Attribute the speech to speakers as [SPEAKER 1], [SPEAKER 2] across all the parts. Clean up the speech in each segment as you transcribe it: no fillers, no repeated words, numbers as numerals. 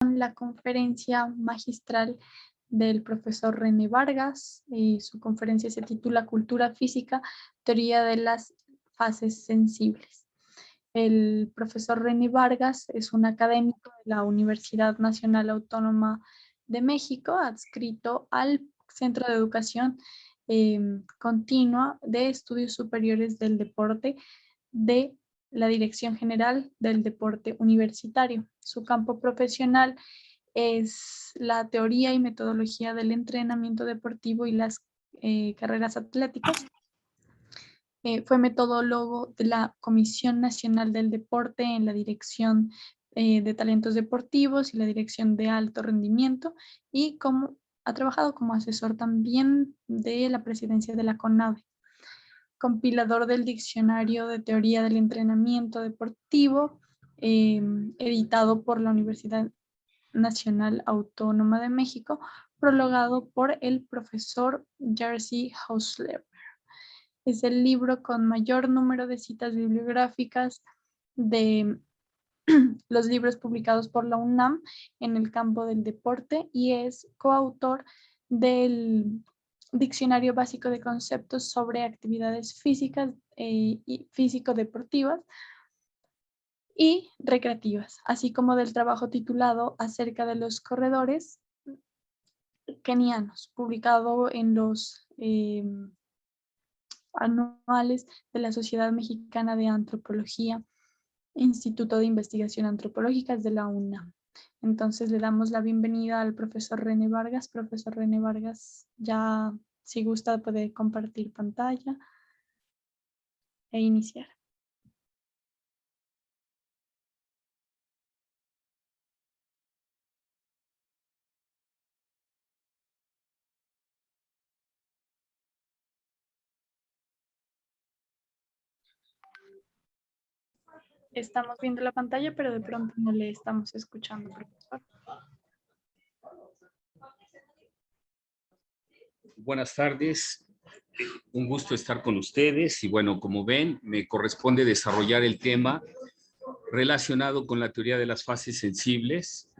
[SPEAKER 1] la conferencia magistral del profesor René Vargas. Su conferencia se titula Cultura Física, Teoría de las Fases Sensibles. El profesor René Vargas es un académico de la Universidad Nacional Autónoma de México, adscrito al Centro de Educación Continua de Estudios Superiores del Deporte de la Dirección General del Deporte Universitario. Su campo profesional es la teoría y metodología del entrenamiento deportivo y las carreras atléticas. Fue metodólogo de la Comisión Nacional del Deporte en la Dirección de Talentos Deportivos y la Dirección de Alto Rendimiento, y ha trabajado como asesor también de la presidencia de la CONADE. Compilador del Diccionario de Teoría del Entrenamiento Deportivo, editado por la Universidad Nacional Autónoma de México, prologado por el profesor Jerzy Hausler. Es el libro con mayor número de citas bibliográficas de los libros publicados por la UNAM en el campo del deporte, y es coautor del Diccionario Básico de Conceptos sobre Actividades Físicas y Físico-Deportivas y Recreativas, así como del trabajo titulado Acerca de los corredores kenianos, publicado en los anuales de la Sociedad Mexicana de Antropología, Instituto de Investigación Antropológicas de la UNAM. Entonces le damos la bienvenida al profesor René Vargas. Profesor René Vargas, ya si gusta puede compartir pantalla e iniciar. Estamos viendo la pantalla, pero de pronto no le estamos escuchando, profesor.
[SPEAKER 2] Buenas tardes, un gusto estar con ustedes y bueno, como ven, me corresponde desarrollar el tema relacionado con la teoría de las fases sensibles.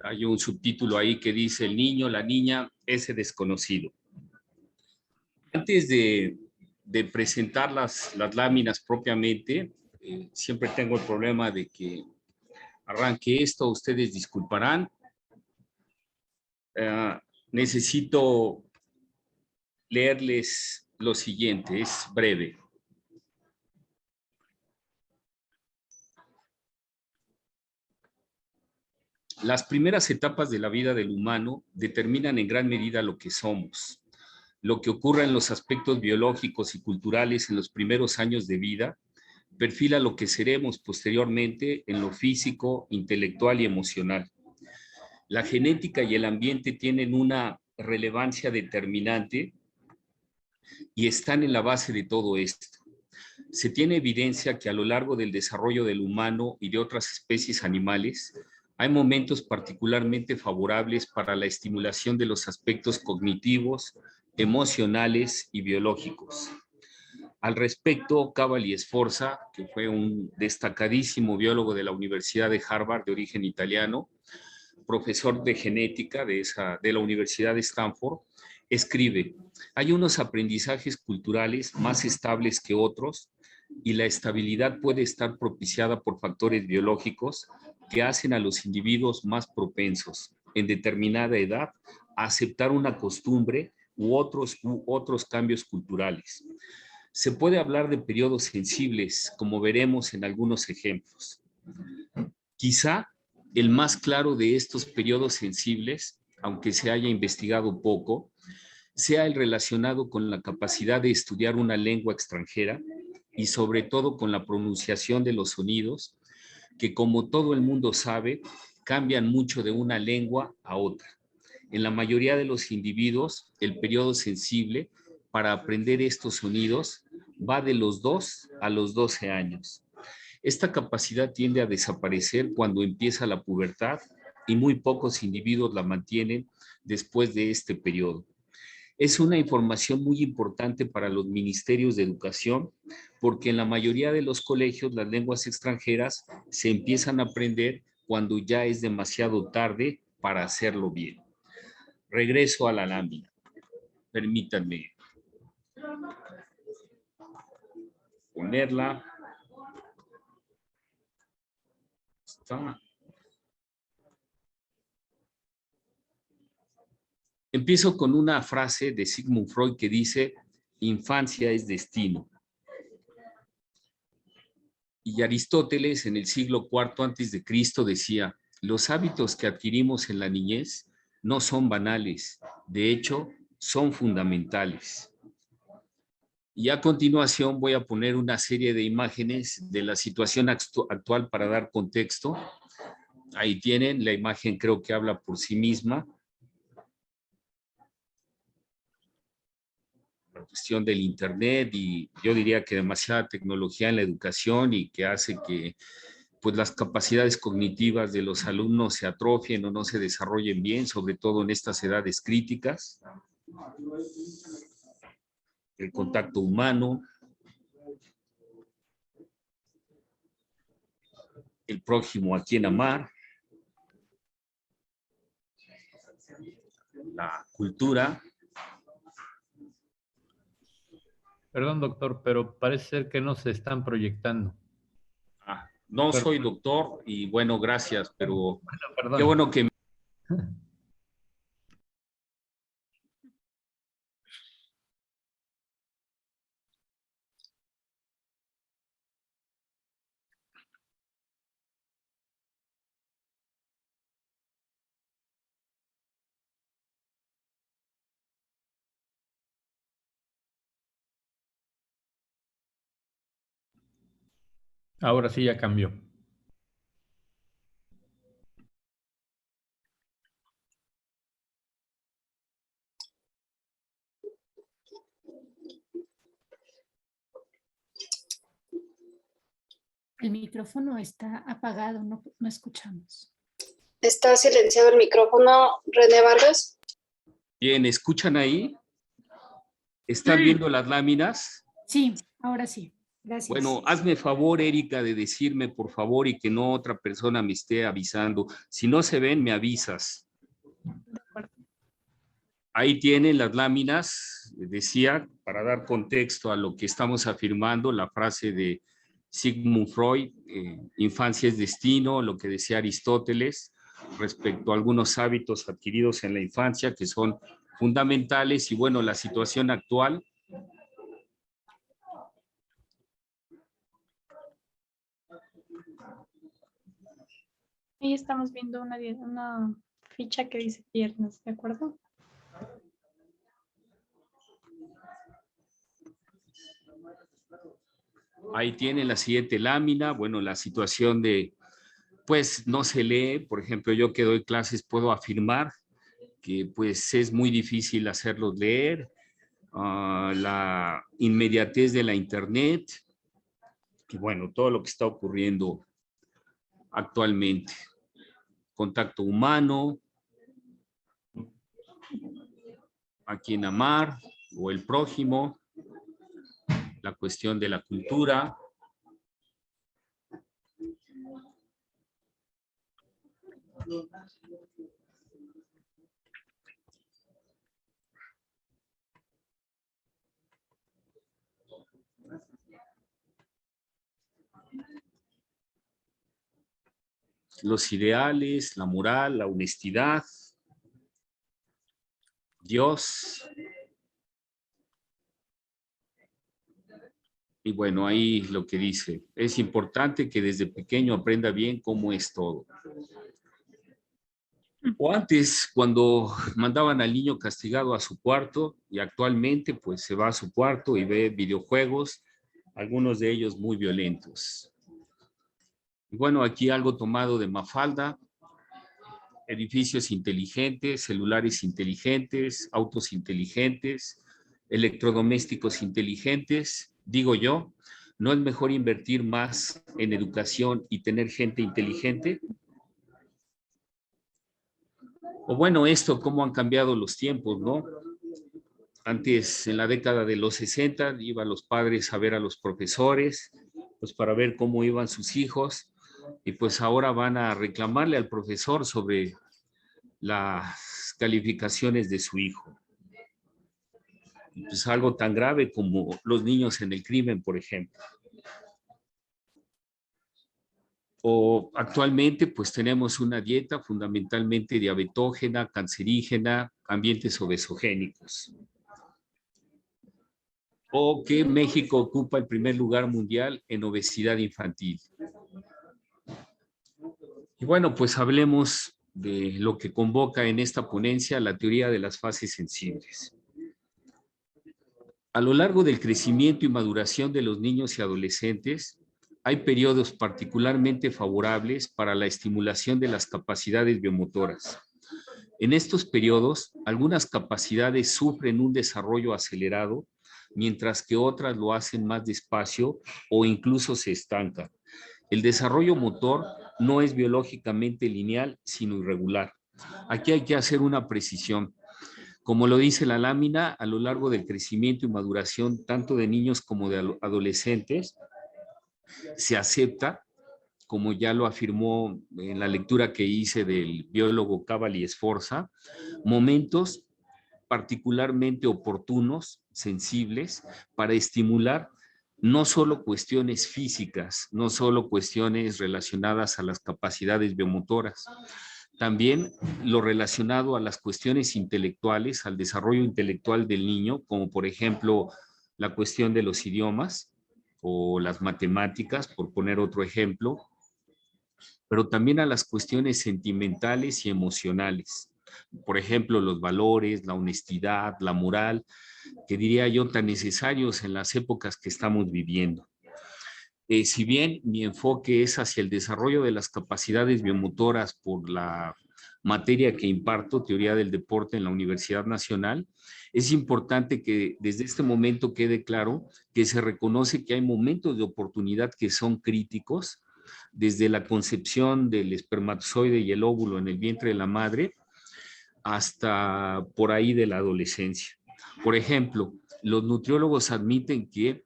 [SPEAKER 2] Hay un subtítulo ahí que dice el niño, la niña, ese desconocido. Antes de presentar las láminas propiamente, siempre tengo el problema de que arranque esto, ustedes disculparán. Necesito leerles lo siguiente, es breve. Las primeras etapas de la vida del humano determinan en gran medida lo que somos. Lo que ocurre en los aspectos biológicos y culturales en los primeros años de vida perfila lo que seremos posteriormente en lo físico, intelectual y emocional. La genética y el ambiente tienen una relevancia determinante y están en la base de todo esto. Se tiene evidencia que a lo largo del desarrollo del humano y de otras especies animales, hay momentos particularmente favorables para la estimulación de los aspectos cognitivos, emocionales y biológicos. Al respecto, Cavalli Sforza, que fue un destacadísimo biólogo de la Universidad de Harvard de origen italiano, profesor de genética de la Universidad de Stanford, escribe: hay unos aprendizajes culturales más estables que otros y la estabilidad puede estar propiciada por factores biológicos que hacen a los individuos más propensos en determinada edad a aceptar una costumbre u otros cambios culturales. Se puede hablar de periodos sensibles, como veremos en algunos ejemplos. Quizá el más claro de estos periodos sensibles, aunque se haya investigado poco, sea el relacionado con la capacidad de estudiar una lengua extranjera y sobre todo con la pronunciación de los sonidos, que como todo el mundo sabe, cambian mucho de una lengua a otra. En la mayoría de los individuos, el periodo sensible para aprender estos sonidos va de los 2 a los 12 años. Esta capacidad tiende a desaparecer cuando empieza la pubertad y muy pocos individuos la mantienen después de este periodo. Es una información muy importante para los ministerios de educación porque en la mayoría de los colegios las lenguas extranjeras se empiezan a aprender cuando ya es demasiado tarde para hacerlo bien. Regreso a la lámina. Permítanme ponerla. Está. Empiezo con una frase de Sigmund Freud que dice, infancia es destino. Y Aristóteles en el siglo IV antes de Cristo decía, los hábitos que adquirimos en la niñez no son banales, de hecho, son fundamentales. Y a continuación voy a poner una serie de imágenes de la situación actual para dar contexto. Ahí tienen, la imagen creo que habla por sí misma. La cuestión del internet y yo diría que demasiada tecnología en la educación y que hace que pues las capacidades cognitivas de los alumnos se atrofien o no se desarrollen bien, sobre todo en estas edades críticas. El contacto humano, el prójimo a quien amar, la cultura.
[SPEAKER 3] Perdón, doctor, pero parece ser que no se están proyectando.
[SPEAKER 2] No soy doctor y bueno, gracias, pero
[SPEAKER 3] Bueno, perdón.
[SPEAKER 2] qué bueno que...
[SPEAKER 3] Ahora sí ya cambió.
[SPEAKER 4] El micrófono está apagado, no escuchamos.
[SPEAKER 5] ¿Está silenciado el micrófono, René Vargas?
[SPEAKER 2] Bien, ¿escuchan ahí? ¿Están viendo las láminas?
[SPEAKER 4] Sí, ahora sí. Gracias.
[SPEAKER 2] Bueno, hazme favor, Erika, de decirme, por favor, y que no otra persona me esté avisando. Si no se ven, me avisas. Ahí tienen las láminas, decía, para dar contexto a lo que estamos afirmando, la frase de Sigmund Freud, infancia es destino, lo que decía Aristóteles, respecto a algunos hábitos adquiridos en la infancia que son fundamentales y bueno, la situación actual.
[SPEAKER 1] Ahí estamos viendo una ficha que dice piernas, ¿de acuerdo?
[SPEAKER 2] Ahí tiene la siguiente lámina, bueno, la situación de, pues no se lee, por ejemplo, yo que doy clases puedo afirmar que pues es muy difícil hacerlos leer, la inmediatez de la internet, y bueno, todo lo que está ocurriendo actualmente. Contacto humano, a quien amar o el prójimo, la cuestión de la cultura. Los ideales, la moral, la honestidad, Dios. Y bueno, ahí lo que dice, es importante que desde pequeño aprenda bien cómo es todo. O antes, cuando mandaban al niño castigado a su cuarto, y actualmente pues se va a su cuarto y ve videojuegos, algunos de ellos muy violentos. Y bueno, aquí algo tomado de Mafalda, edificios inteligentes, celulares inteligentes, autos inteligentes, electrodomésticos inteligentes. Digo yo, ¿no es mejor invertir más en educación y tener gente inteligente? O bueno, esto, cómo han cambiado los tiempos, ¿no? Antes, en la década de los 60, iban los padres a ver a los profesores, pues para ver cómo iban sus hijos. y pues ahora van a reclamarle al profesor sobre las calificaciones de su hijo. Pues algo tan grave como los niños en el crimen, por ejemplo. O actualmente pues tenemos una dieta fundamentalmente diabetógena, cancerígena, ambientes obesogénicos. O que México ocupa el primer lugar mundial en obesidad infantil. Y bueno, pues hablemos de lo que convoca en esta ponencia la teoría de las fases sensibles. A lo largo del crecimiento y maduración de los niños y adolescentes, hay periodos particularmente favorables para la estimulación de las capacidades biomotoras. En estos periodos, algunas capacidades sufren un desarrollo acelerado, mientras que otras lo hacen más despacio o incluso se estancan. El desarrollo motor no es biológicamente lineal, sino irregular. Aquí hay que hacer una precisión. Como lo dice la lámina, a lo largo del crecimiento y maduración tanto de niños como de adolescentes, se acepta, como ya lo afirmó en la lectura que hice del biólogo Cavalli Sforza, momentos particularmente oportunos, sensibles, para estimular no solo cuestiones físicas, no solo cuestiones relacionadas a las capacidades biomotoras, también lo relacionado a las cuestiones intelectuales, al desarrollo intelectual del niño, como por ejemplo la cuestión de los idiomas o las matemáticas, por poner otro ejemplo, pero también a las cuestiones sentimentales y emocionales. Por ejemplo, los valores, la honestidad, la moral, que diría yo tan necesarios en las épocas que estamos viviendo. Si bien mi enfoque es hacia el desarrollo de las capacidades biomotoras por la materia que imparto, teoría del deporte en la Universidad Nacional, es importante que desde este momento quede claro que se reconoce que hay momentos de oportunidad que son críticos, desde la concepción del espermatozoide y el óvulo en el vientre de la madre hasta por ahí de la adolescencia. Por ejemplo, los nutriólogos admiten que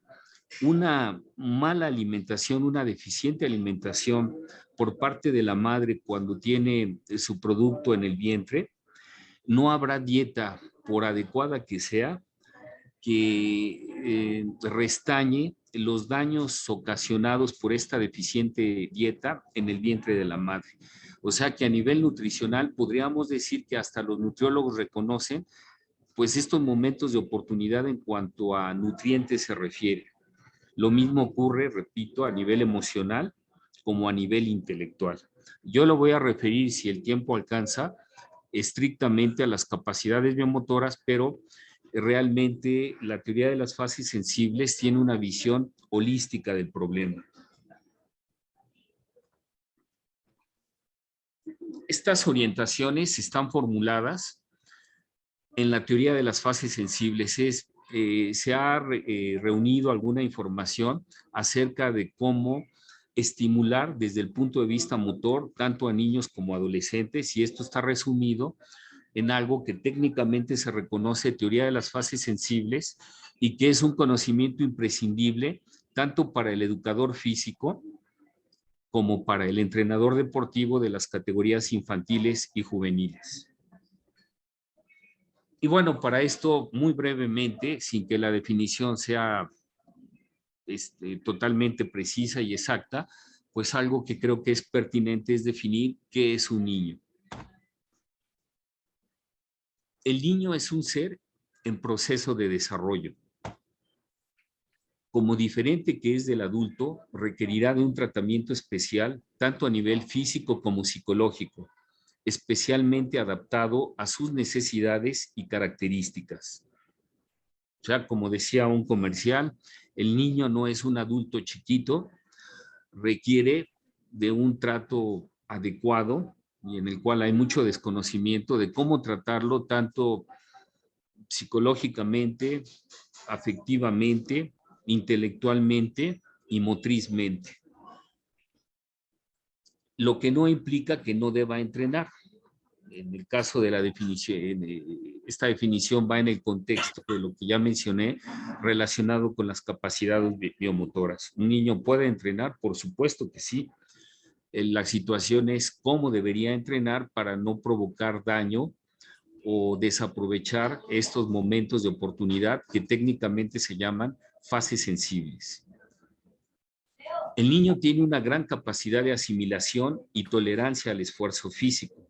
[SPEAKER 2] una mala alimentación, una deficiente alimentación por parte de la madre cuando tiene su producto en el vientre, no habrá dieta, por adecuada que sea, que restañe los daños ocasionados por esta deficiente dieta en el vientre de la madre. O sea que a nivel nutricional podríamos decir que hasta los nutriólogos reconocen pues estos momentos de oportunidad en cuanto a nutrientes se refiere. Lo mismo ocurre, repito, a nivel emocional como a nivel intelectual. Yo lo voy a referir, si el tiempo alcanza, estrictamente a las capacidades biomotoras, pero realmente la teoría de las fases sensibles tiene una visión holística del problema. Estas orientaciones están formuladas en la teoría de las fases sensibles. Se ha reunido alguna información acerca de cómo estimular desde el punto de vista motor tanto a niños como a adolescentes, y esto está resumido en algo que técnicamente se reconoce teoría de las fases sensibles y que es un conocimiento imprescindible tanto para el educador físico como para el entrenador deportivo de las categorías infantiles y juveniles. Y bueno, para esto, muy brevemente, sin que la definición sea totalmente precisa y exacta, pues algo que creo que es pertinente es definir qué es un niño. El niño es un ser en proceso de desarrollo. Como diferente que es del adulto, requerirá de un tratamiento especial, tanto a nivel físico como psicológico, especialmente adaptado a sus necesidades y características. O sea, como decía un comercial, el niño no es un adulto chiquito, requiere de un trato adecuado y en el cual hay mucho desconocimiento de cómo tratarlo tanto psicológicamente, afectivamente, intelectualmente y motrizmente. Lo que no implica que no deba entrenar. En el caso de la definición, esta definición va en el contexto de lo que ya mencioné relacionado con las capacidades biomotoras. ¿Un niño puede entrenar? Por supuesto que sí. La situación es cómo debería entrenar para no provocar daño o desaprovechar estos momentos de oportunidad que técnicamente se llaman fases sensibles. El niño tiene una gran capacidad de asimilación y tolerancia al esfuerzo físico.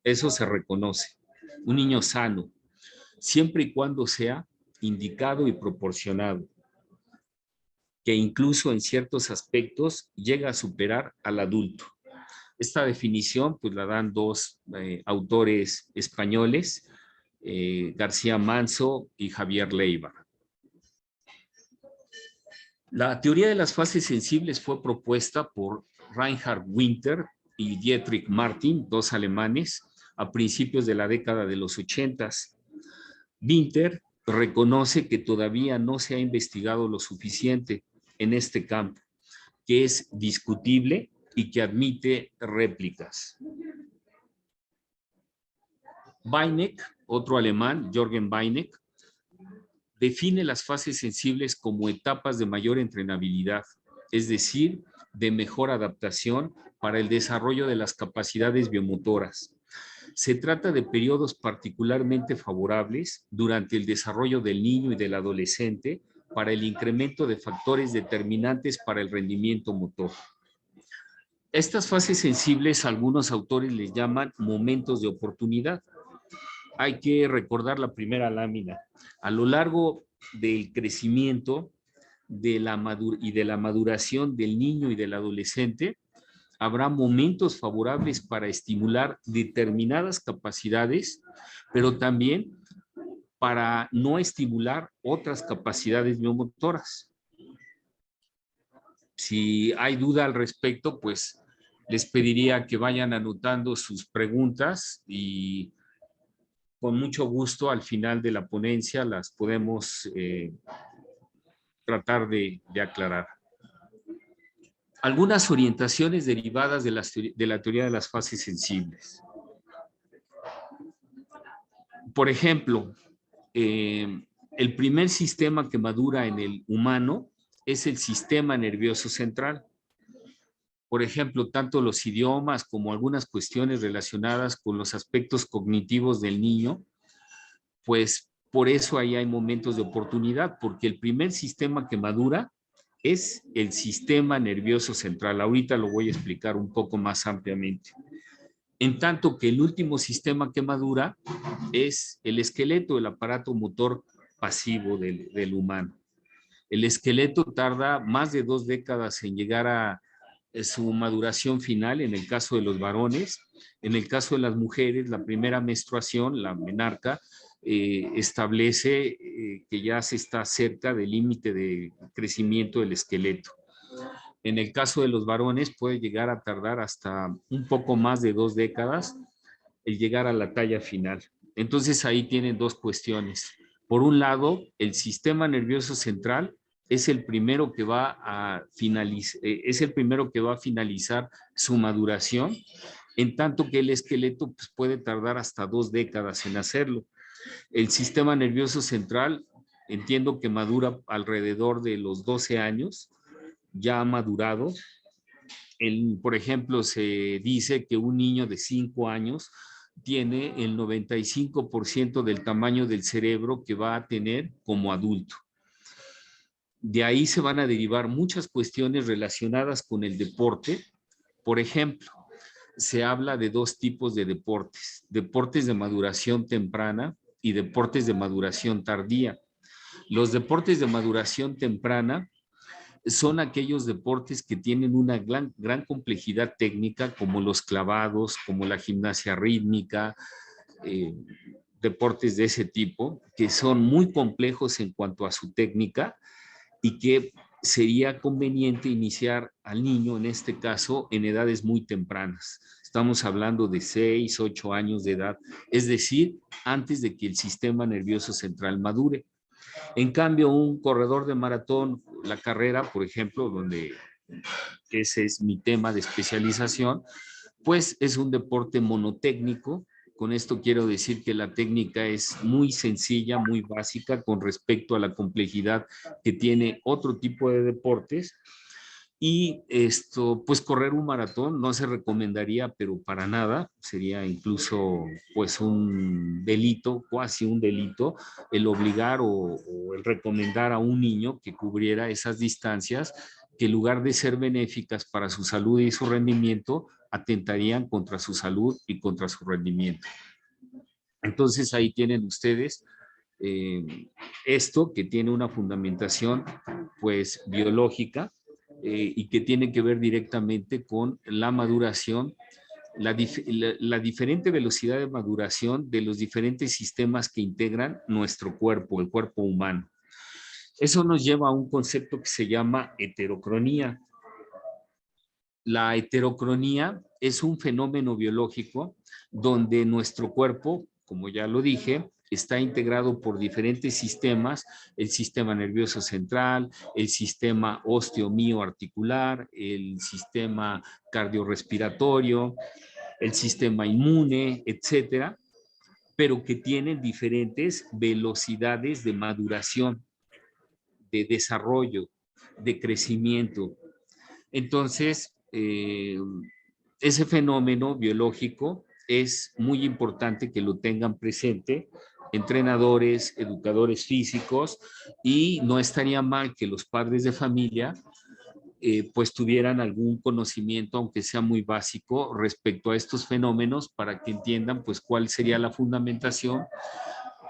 [SPEAKER 2] Eso se reconoce. Un niño sano, siempre y cuando sea indicado y proporcionado, que incluso en ciertos aspectos llega a superar al adulto. Esta definición pues la dan dos autores españoles, García Manso y Javier Leiva. La teoría de las fases sensibles fue propuesta por Reinhard Winter y Dietrich Martin, dos alemanes, a principios de la década de los 80. Winter reconoce que todavía no se ha investigado lo suficiente en este campo, que es discutible y que admite réplicas. Weineck, otro alemán, Jürgen Weineck, define las fases sensibles como etapas de mayor entrenabilidad, es decir, de mejor adaptación para el desarrollo de las capacidades biomotoras. Se trata de periodos particularmente favorables durante el desarrollo del niño y del adolescente para el incremento de factores determinantes para el rendimiento motor. Estas fases sensibles algunos autores les llaman momentos de oportunidad. Hay que recordar la primera lámina. A lo largo del crecimiento y de la maduración del niño y del adolescente, habrá momentos favorables para estimular determinadas capacidades, pero también para no estimular otras capacidades biomotoras. Si hay duda al respecto, pues les pediría que vayan anotando sus preguntas y con mucho gusto al final de la ponencia las podemos tratar de aclarar. Algunas orientaciones derivadas de la teoría de las fases sensibles. Por ejemplo, el primer sistema que madura en el humano es el sistema nervioso central. Por ejemplo, tanto los idiomas como algunas cuestiones relacionadas con los aspectos cognitivos del niño, pues por eso ahí hay momentos de oportunidad, porque el primer sistema que madura es el sistema nervioso central. Ahorita lo voy a explicar un poco más ampliamente. En tanto que el último sistema que madura es el esqueleto, el aparato motor pasivo del humano. El esqueleto tarda más de 2 décadas en llegar a su maduración final, en el caso de los varones. En el caso de las mujeres, la primera menstruación, la menarca, establece que ya se está cerca del límite de crecimiento del esqueleto. En el caso de los varones puede llegar a tardar hasta un poco más de 2 décadas el llegar a la talla final. Entonces ahí tienen dos cuestiones. Por un lado, el sistema nervioso central es el primero que va a finalizar su maduración, en tanto que el esqueleto pues, puede tardar hasta 2 décadas en hacerlo. El sistema nervioso central, entiendo que madura alrededor de los 12 años, ya ha madurado. Por ejemplo, se dice que un niño de 5 años tiene el 95% del tamaño del cerebro que va a tener como adulto. De ahí se van a derivar muchas cuestiones relacionadas con el deporte. Por ejemplo, se habla de 2 tipos de deportes: deportes de maduración temprana y deportes de maduración tardía. Los deportes de maduración temprana son aquellos deportes que tienen una gran complejidad técnica, como los clavados, como la gimnasia rítmica, deportes de ese tipo, que son muy complejos en cuanto a su técnica y que sería conveniente iniciar al niño, en este caso, en edades muy tempranas. Estamos hablando de 6, 8 años de edad, es decir, antes de que el sistema nervioso central madure. En cambio, un corredor de maratón, la carrera, por ejemplo, donde ese es mi tema de especialización, pues es un deporte monotécnico. Con esto quiero decir que la técnica es muy sencilla, muy básica con respecto a la complejidad que tiene otro tipo de deportes. Y esto, pues correr un maratón no se recomendaría, pero para nada, sería incluso pues un delito, casi un delito, el obligar o el recomendar a un niño que cubriera esas distancias que en lugar de ser benéficas para su salud y su rendimiento, atentarían contra su salud y contra su rendimiento. Entonces ahí tienen ustedes esto que tiene una fundamentación pues biológica y que tiene que ver directamente con la maduración, la diferente velocidad de maduración de los diferentes sistemas que integran nuestro cuerpo, el cuerpo humano. Eso nos lleva a un concepto que se llama heterocronía. La heterocronía es un fenómeno biológico donde nuestro cuerpo, como ya lo dije, está integrado por diferentes sistemas, el sistema nervioso central, el sistema osteomioarticular, el sistema cardiorrespiratorio, el sistema inmune, etcétera, pero que tienen diferentes velocidades de maduración, de desarrollo, de crecimiento. Entonces, ese fenómeno biológico es muy importante que lo tengan presente entrenadores, educadores físicos, y no estaría mal que los padres de familia pues tuvieran algún conocimiento, aunque sea muy básico, respecto a estos fenómenos para que entiendan pues cuál sería la fundamentación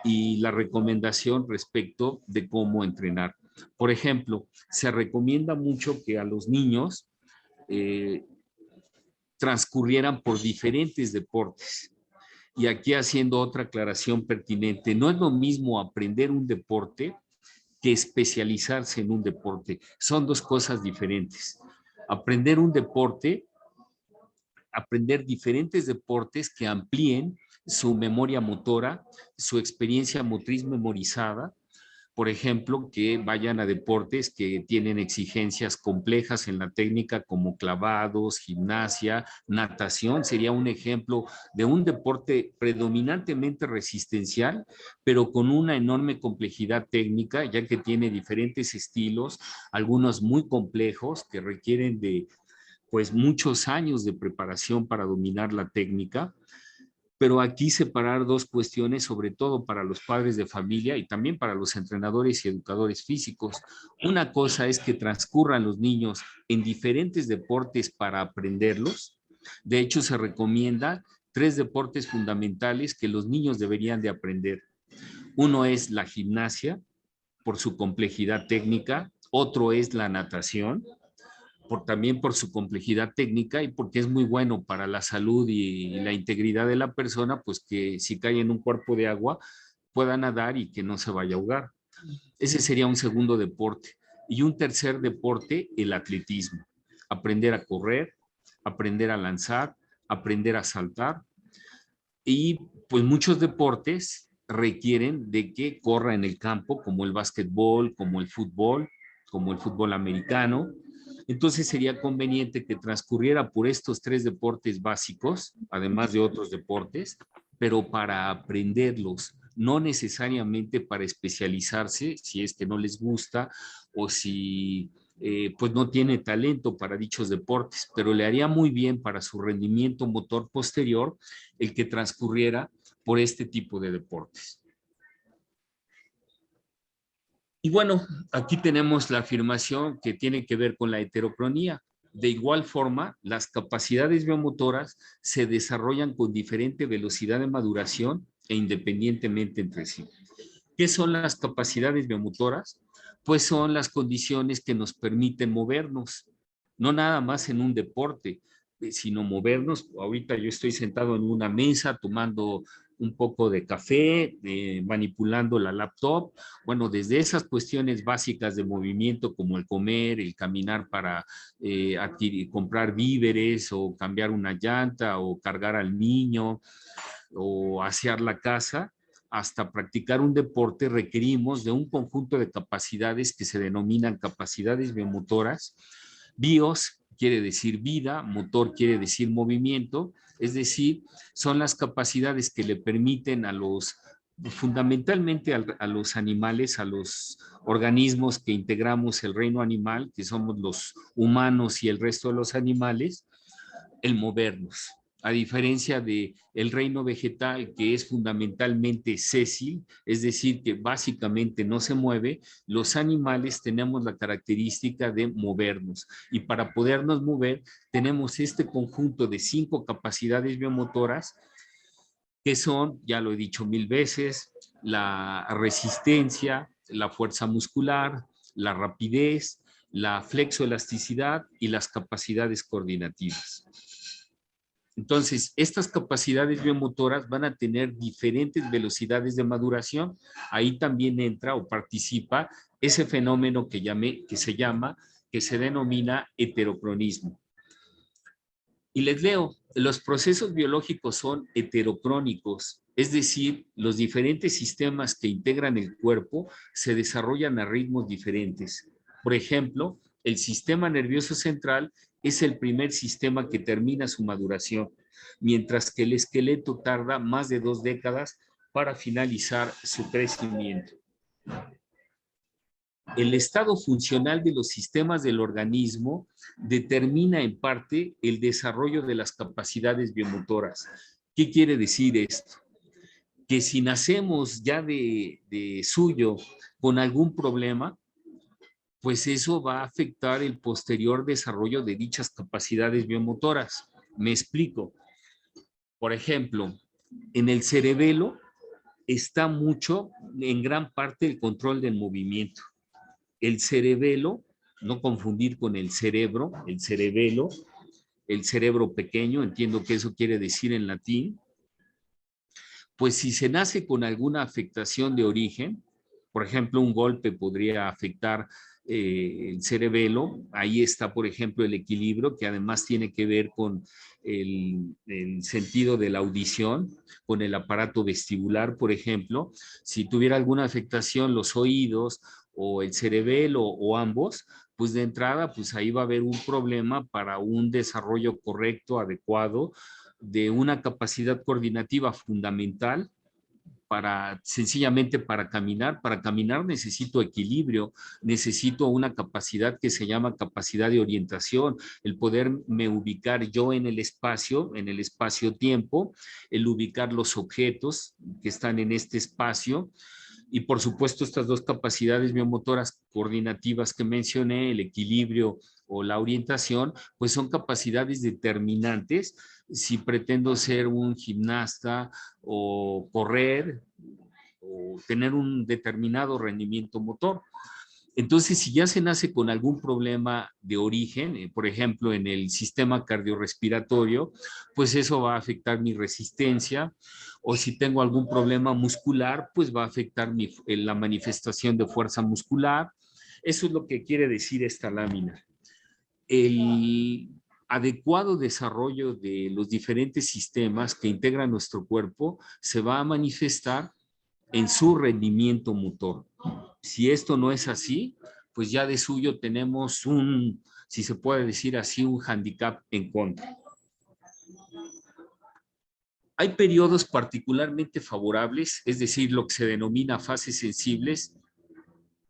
[SPEAKER 2] y la recomendación respecto de cómo entrenar. Por ejemplo, se recomienda mucho que a los niños transcurrieran por diferentes deportes. Y aquí haciendo otra aclaración pertinente, no es lo mismo aprender un deporte que especializarse en un deporte. Son dos cosas diferentes. Aprender un deporte, aprender diferentes deportes que amplíen su memoria motora, su experiencia motriz memorizada. Por ejemplo, que vayan a deportes que tienen exigencias complejas en la técnica como clavados, gimnasia, natación. Sería un ejemplo de un deporte predominantemente resistencial, pero con una enorme complejidad técnica, ya que tiene diferentes estilos, algunos muy complejos que requieren de pues muchos años de preparación para dominar la técnica. Pero aquí separar dos cuestiones, sobre todo para los padres de familia y también para los entrenadores y educadores físicos. Una cosa es que transcurran los niños en diferentes deportes para aprenderlos. De hecho, se recomienda 3 deportes fundamentales que los niños deberían de aprender. Uno es la gimnasia, por su complejidad técnica. Otro es la natación, también por su complejidad técnica y porque es muy bueno para la salud y la integridad de la persona, pues que si cae en un cuerpo de agua pueda nadar y que no se vaya a ahogar. Ese sería un segundo deporte. Y un tercer deporte, el atletismo. Aprender a correr, aprender a lanzar, aprender a saltar. Y pues muchos deportes requieren de que corra en el campo, como el básquetbol, como el fútbol americano. Entonces sería conveniente que transcurriera por estos 3 deportes básicos, además de otros deportes, pero para aprenderlos, no necesariamente para especializarse, si es que no les gusta o si pues no tiene talento para dichos deportes, pero le haría muy bien para su rendimiento motor posterior el que transcurriera por este tipo de deportes. Y bueno, aquí tenemos la afirmación que tiene que ver con la heterocronía. De igual forma, las capacidades biomotoras se desarrollan con diferente velocidad de maduración e independientemente entre sí. ¿Qué son las capacidades biomotoras? Pues son las condiciones que nos permiten movernos, no nada más en un deporte, sino movernos. Ahorita yo estoy sentado en una mesa tomando un poco de café, manipulando la laptop. Bueno, desde esas cuestiones básicas de movimiento como el comer, el caminar para comprar víveres o cambiar una llanta o cargar al niño o asear la casa, hasta practicar un deporte, requerimos de un conjunto de capacidades que se denominan capacidades biomotoras. Bios quiere decir vida, motor quiere decir movimiento, es decir, son las capacidades que le permiten a los fundamentalmente a los animales, a los organismos que integramos el reino animal, que somos los humanos y el resto de los animales, el movernos. A diferencia de el reino vegetal, que es fundamentalmente sésil, es decir, que básicamente no se mueve, los animales tenemos la característica de movernos. Y para podernos mover, tenemos este conjunto de 5 capacidades biomotoras, que son, ya lo he dicho 1000 veces, la resistencia, la fuerza muscular, la rapidez, la flexoelasticidad y las capacidades coordinativas. Entonces, estas capacidades biomotoras van a tener diferentes velocidades de maduración. Ahí también entra o participa ese fenómeno que se denomina heterocronismo. Y les leo, los procesos biológicos son heterocrónicos, es decir, los diferentes sistemas que integran el cuerpo se desarrollan a ritmos diferentes. Por ejemplo, el sistema nervioso central es el primer sistema que termina su maduración, mientras que el esqueleto tarda más de 2 décadas para finalizar su crecimiento. El estado funcional de los sistemas del organismo determina en parte el desarrollo de las capacidades biomotoras. ¿Qué quiere decir esto? Que si nacemos ya de suyo con algún problema, pues eso va a afectar el posterior desarrollo de dichas capacidades biomotoras. Me explico. Por ejemplo, en el cerebelo está mucho, en gran parte, el control del movimiento. El cerebelo, no confundir con el cerebro, el cerebelo, el cerebro pequeño, entiendo que eso quiere decir en latín, pues si se nace con alguna afectación de origen, por ejemplo, un golpe podría afectar el cerebelo, ahí está, por ejemplo, el equilibrio, que además tiene que ver con el sentido de la audición, con el aparato vestibular, por ejemplo. Si tuviera alguna afectación los oídos o el cerebelo o ambos, pues de entrada, pues ahí va a haber un problema para un desarrollo correcto, adecuado, de una capacidad coordinativa fundamental sencillamente para caminar. Para caminar necesito equilibrio, necesito una capacidad que se llama capacidad de orientación, el poderme ubicar yo en el espacio-tiempo, el ubicar los objetos que están en este espacio. Y por supuesto, estas 2 capacidades biomotoras coordinativas que mencioné, el equilibrio o la orientación, pues son capacidades determinantes si pretendo ser un gimnasta o correr o tener un determinado rendimiento motor. Entonces, si ya se nace con algún problema de origen, por ejemplo, en el sistema cardiorrespiratorio, pues eso va a afectar mi resistencia, o si tengo algún problema muscular, pues va a afectar la manifestación de fuerza muscular. Eso es lo que quiere decir esta lámina. El adecuado desarrollo de los diferentes sistemas que integran nuestro cuerpo se va a manifestar en su rendimiento motor. Si esto no es así, pues ya de suyo tenemos si se puede decir así, un handicap en contra. Hay periodos particularmente favorables, es decir, lo que se denomina fases sensibles,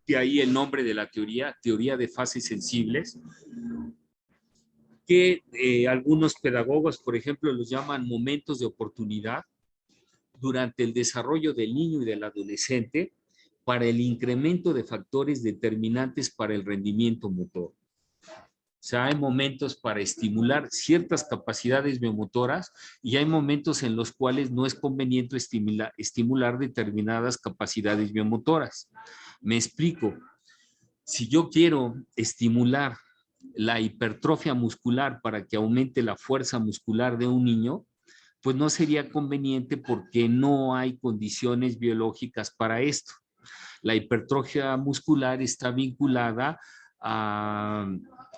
[SPEAKER 2] de ahí el nombre de la teoría de fases sensibles, que algunos pedagogos, por ejemplo, los llaman momentos de oportunidad durante el desarrollo del niño y del adolescente para el incremento de factores determinantes para el rendimiento motor. O sea, hay momentos para estimular ciertas capacidades biomotoras y hay momentos en los cuales no es conveniente estimular determinadas capacidades biomotoras. Me explico. Si yo quiero estimular la hipertrofia muscular para que aumente la fuerza muscular de un niño, pues no sería conveniente porque no hay condiciones biológicas para esto. La hipertrofia muscular está vinculada a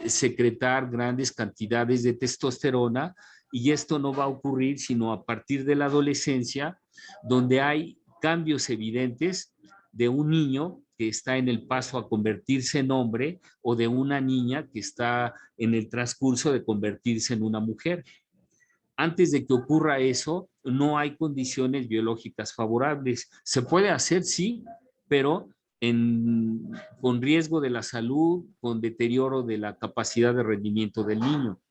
[SPEAKER 2] secretar grandes cantidades de testosterona y esto no va a ocurrir sino a partir de la adolescencia, donde hay cambios evidentes de un niño que está en el paso a convertirse en hombre o de una niña que está en el transcurso de convertirse en una mujer. Antes de que ocurra eso, no hay condiciones biológicas favorables. Se puede hacer, sí, pero con riesgo de la salud, con deterioro de la capacidad de rendimiento del niño.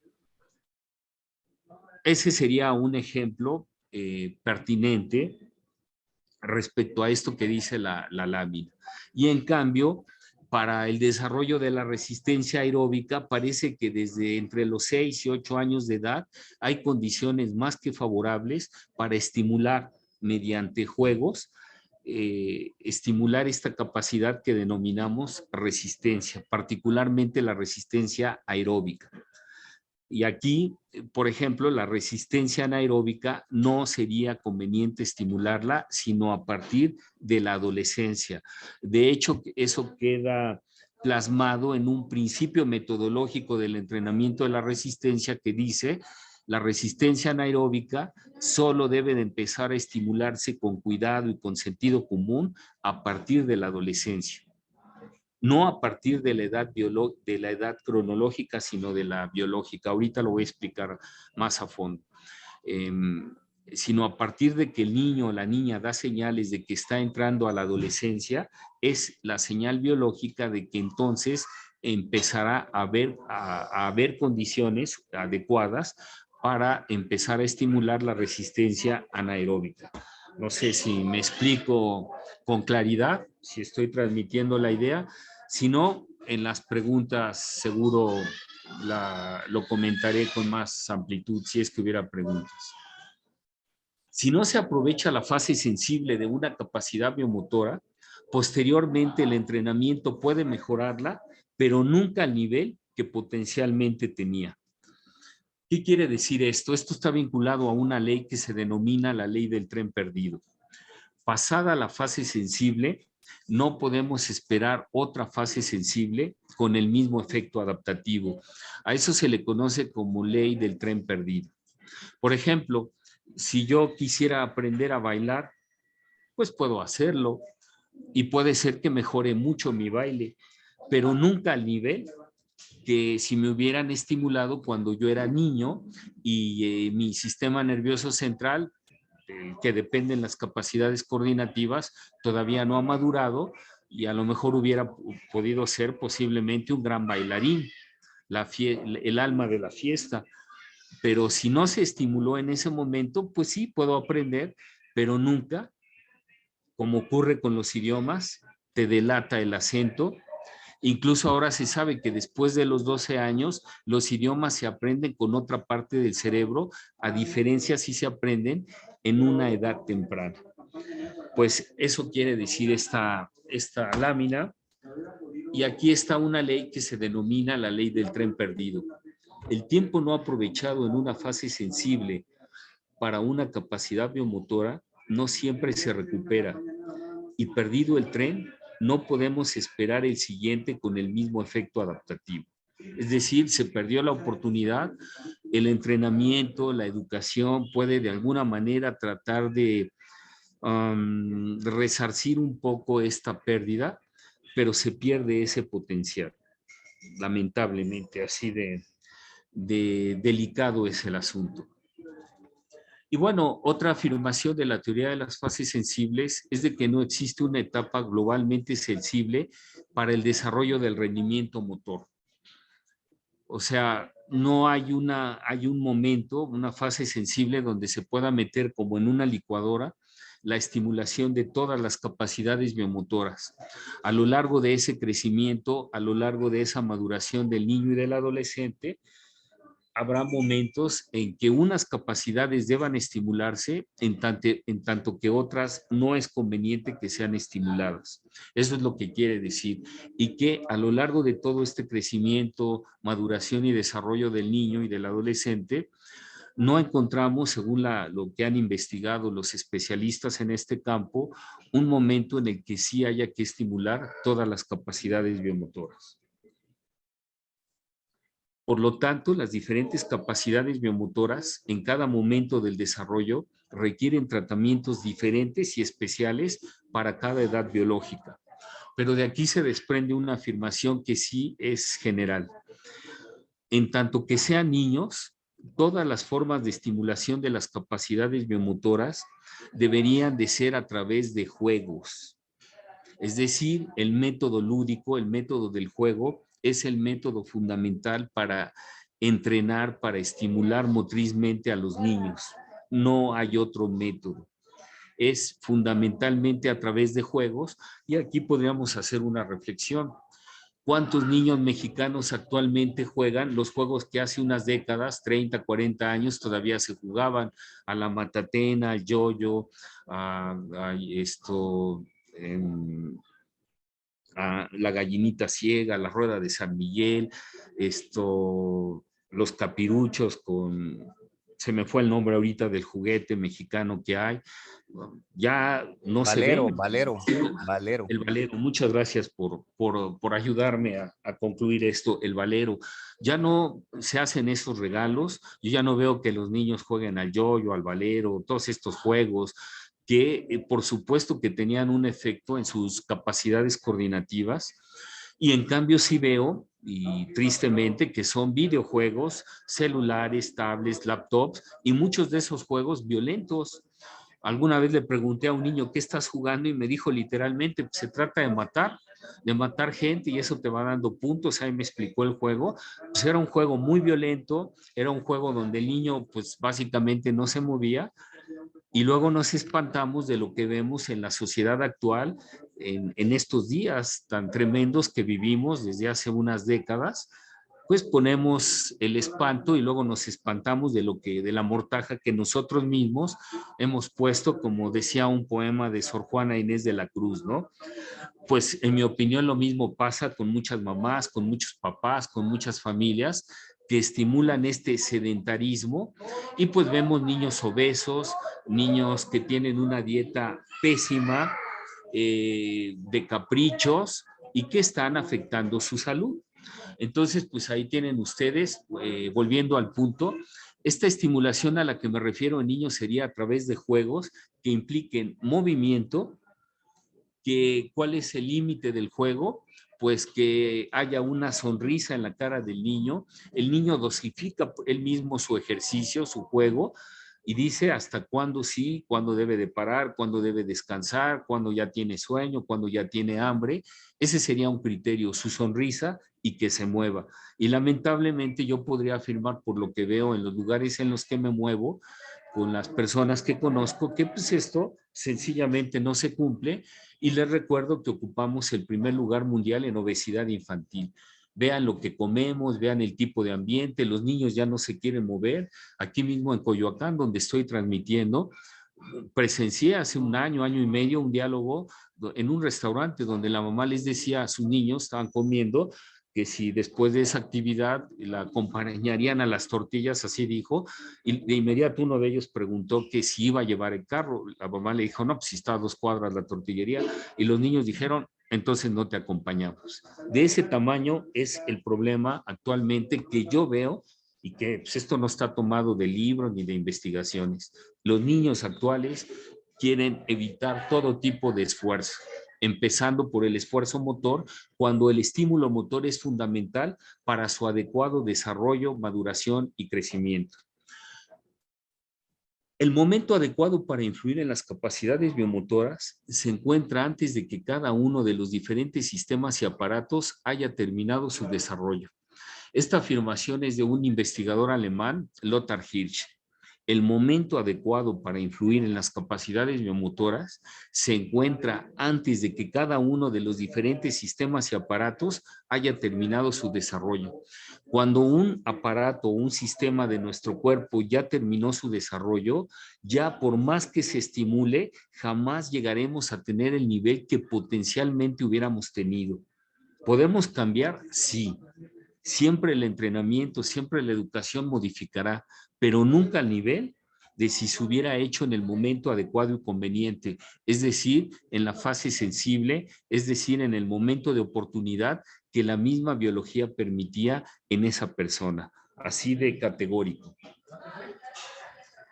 [SPEAKER 2] Ese sería un ejemplo pertinente respecto a esto que dice la lámina. Y en cambio, para el desarrollo de la resistencia aeróbica, parece que desde entre los 6 y 8 años de edad hay condiciones más que favorables para estimular mediante juegos, estimular esta capacidad que denominamos resistencia, particularmente la resistencia aeróbica. Y aquí, por ejemplo, la resistencia anaeróbica no sería conveniente estimularla, sino a partir de la adolescencia. De hecho, eso queda plasmado en un principio metodológico del entrenamiento de la resistencia que dice: la resistencia anaeróbica solo debe de empezar a estimularse con cuidado y con sentido común a partir de la adolescencia. No a partir de la edad cronológica, sino de la biológica. Ahorita lo voy a explicar más a fondo. Sino a partir de que el niño o la niña da señales de que está entrando a la adolescencia, es la señal biológica de que entonces empezará a haber condiciones adecuadas para empezar a estimular la resistencia anaeróbica. No sé si me explico con claridad, si estoy transmitiendo la idea. Si no, en las preguntas seguro lo comentaré con más amplitud si es que hubiera preguntas. Si no se aprovecha la fase sensible de una capacidad biomotora, posteriormente el entrenamiento puede mejorarla, pero nunca al nivel que potencialmente tenía. ¿Qué quiere decir esto? Esto está vinculado a una ley que se denomina la ley del tren perdido. Pasada la fase sensible, no podemos esperar otra fase sensible con el mismo efecto adaptativo. A eso se le conoce como ley del tren perdido. Por ejemplo, si yo quisiera aprender a bailar, pues puedo hacerlo y puede ser que mejore mucho mi baile, pero nunca al nivel que si me hubieran estimulado cuando yo era niño y mi sistema nervioso central, que dependen las capacidades coordinativas, todavía no ha madurado y a lo mejor hubiera podido ser posiblemente un gran bailarín, el alma de la fiesta. Pero si no se estimuló en ese momento, pues sí, puedo aprender, pero nunca, como ocurre con los idiomas, te delata el acento. Incluso ahora se sabe que después de los 12 años, los idiomas se aprenden con otra parte del cerebro, a diferencia si se aprenden en una edad temprana. Pues eso quiere decir esta lámina. Y aquí está una ley que se denomina la ley del tren perdido. El tiempo no aprovechado en una fase sensible para una capacidad biomotora no siempre se recupera. Y perdido el tren, no podemos esperar el siguiente con el mismo efecto adaptativo. Es decir, se perdió la oportunidad, el entrenamiento, la educación puede de alguna manera tratar de resarcir un poco esta pérdida, pero se pierde ese potencial. Lamentablemente, así de delicado es el asunto. Y bueno, otra afirmación de la teoría de las fases sensibles es de que no existe una etapa globalmente sensible para el desarrollo del rendimiento motor. O sea, no hay un momento, una fase sensible donde se pueda meter como en una licuadora la estimulación de todas las capacidades biomotoras. A lo largo de ese crecimiento, a lo largo de esa maduración del niño y del adolescente, habrá momentos en que unas capacidades deban estimularse en tanto que otras no es conveniente que sean estimuladas. Eso es lo que quiere decir. Y que a lo largo de todo este crecimiento, maduración y desarrollo del niño y del adolescente, no encontramos, según lo que han investigado los especialistas en este campo, un momento en el que sí haya que estimular todas las capacidades biomotoras. Por lo tanto, las diferentes capacidades biomotoras en cada momento del desarrollo requieren tratamientos diferentes y especiales para cada edad biológica. Pero de aquí se desprende una afirmación que sí es general. En tanto que sean niños, todas las formas de estimulación de las capacidades biomotoras deberían de ser a través de juegos. Es decir, el método lúdico, el método del juego, es el método fundamental para entrenar, para estimular motrizmente a los niños. No hay otro método. Es fundamentalmente a través de juegos, y aquí podríamos hacer una reflexión. ¿Cuántos niños mexicanos actualmente juegan los juegos que hace unas décadas, 30, 40 años, todavía se jugaban? A la matatena, al yoyo, a la gallinita ciega, la rueda de San Miguel, los capiruchos se me fue el nombre ahorita del juguete mexicano que hay, ya no se ve.
[SPEAKER 6] Valero.
[SPEAKER 2] El valero, muchas gracias por ayudarme a concluir esto, el valero. Ya no se hacen esos regalos, yo ya no veo que los niños jueguen al yoyo, al valero, todos estos juegos que por supuesto que tenían un efecto en sus capacidades coordinativas, y en cambio sí veo, y tristemente, que son videojuegos, celulares, tablets, laptops, y muchos de esos juegos violentos. Alguna vez le pregunté a un niño, ¿qué estás jugando? Y me dijo literalmente, pues, se trata de matar gente, y eso te va dando puntos. Ahí me explicó el juego. Pues era un juego muy violento, era un juego donde el niño pues básicamente no se movía, y luego nos espantamos de lo que vemos en la sociedad actual, en estos días tan tremendos que vivimos desde hace unas décadas. Pues ponemos el espanto y luego nos espantamos de la mortaja que nosotros mismos hemos puesto, como decía un poema de Sor Juana Inés de la Cruz, ¿no? Pues en mi opinión lo mismo pasa con muchas mamás, con muchos papás, con muchas familias que estimulan este sedentarismo, y pues vemos niños obesos, niños que tienen una dieta pésima, de caprichos, y que están afectando su salud. Entonces, pues ahí tienen ustedes, volviendo al punto, esta estimulación a la que me refiero en niños sería a través de juegos que impliquen movimiento. ¿Cuál es el límite del juego? Pues que haya una sonrisa en la cara del niño. El niño dosifica él mismo su ejercicio, su juego, y dice hasta cuándo sí, cuándo debe de parar, cuándo debe descansar, cuándo ya tiene sueño, cuándo ya tiene hambre. Ese sería un criterio, su sonrisa, y que se mueva. Y lamentablemente yo podría afirmar, por lo que veo en los lugares en los que me muevo, con las personas que conozco, que pues esto sencillamente no se cumple. Y les recuerdo que ocupamos el primer lugar mundial en obesidad infantil. Vean lo que comemos, vean el tipo de ambiente, los niños ya no se quieren mover. Aquí mismo en Coyoacán, donde estoy transmitiendo, presencié hace un año, año y medio, un diálogo en un restaurante donde la mamá les decía a sus niños, estaban comiendo, que si después de esa actividad la acompañarían a las tortillas, así dijo, y de inmediato uno de ellos preguntó que si iba a llevar el carro. La mamá le dijo, no, pues si está a 2 cuadras la tortillería, y los niños dijeron, entonces no te acompañamos. De ese tamaño es el problema actualmente que yo veo, y que pues, esto no está tomado de libros ni de investigaciones. Los niños actuales quieren evitar todo tipo de esfuerzo, empezando por el esfuerzo motor, cuando el estímulo motor es fundamental para su adecuado desarrollo, maduración y crecimiento. El momento adecuado para influir en las capacidades biomotoras se encuentra antes de que cada uno de los diferentes sistemas y aparatos haya terminado su desarrollo. Esta afirmación es de un investigador alemán, Lothar Hirsch. El momento adecuado para influir en las capacidades biomotoras se encuentra antes de que cada uno de los diferentes sistemas y aparatos haya terminado su desarrollo. Cuando un aparato o un sistema de nuestro cuerpo ya terminó su desarrollo, ya por más que se estimule, jamás llegaremos a tener el nivel que potencialmente hubiéramos tenido. ¿Podemos cambiar? Sí. Siempre el entrenamiento, siempre la educación modificará, pero nunca al nivel de si se hubiera hecho en el momento adecuado y conveniente, es decir, en la fase sensible, es decir, en el momento de oportunidad que la misma biología permitía en esa persona, así de categórico.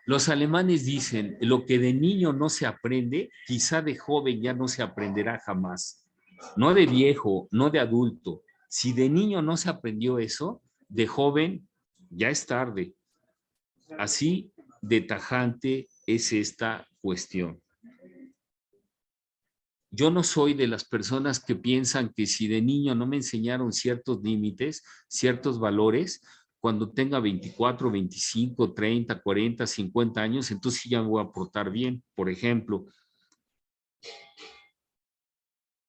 [SPEAKER 2] Los alemanes dicen, lo que de niño no se aprende, quizá de joven ya no se aprenderá jamás. No de viejo, no de adulto. Si de niño no se aprendió eso, de joven ya es tarde. Así de tajante es esta cuestión. Yo no soy de las personas que piensan que si de niño no me enseñaron ciertos límites, ciertos valores, cuando tenga 24, 25, 30, 40, 50 años, entonces sí ya me voy a portar bien. Por ejemplo,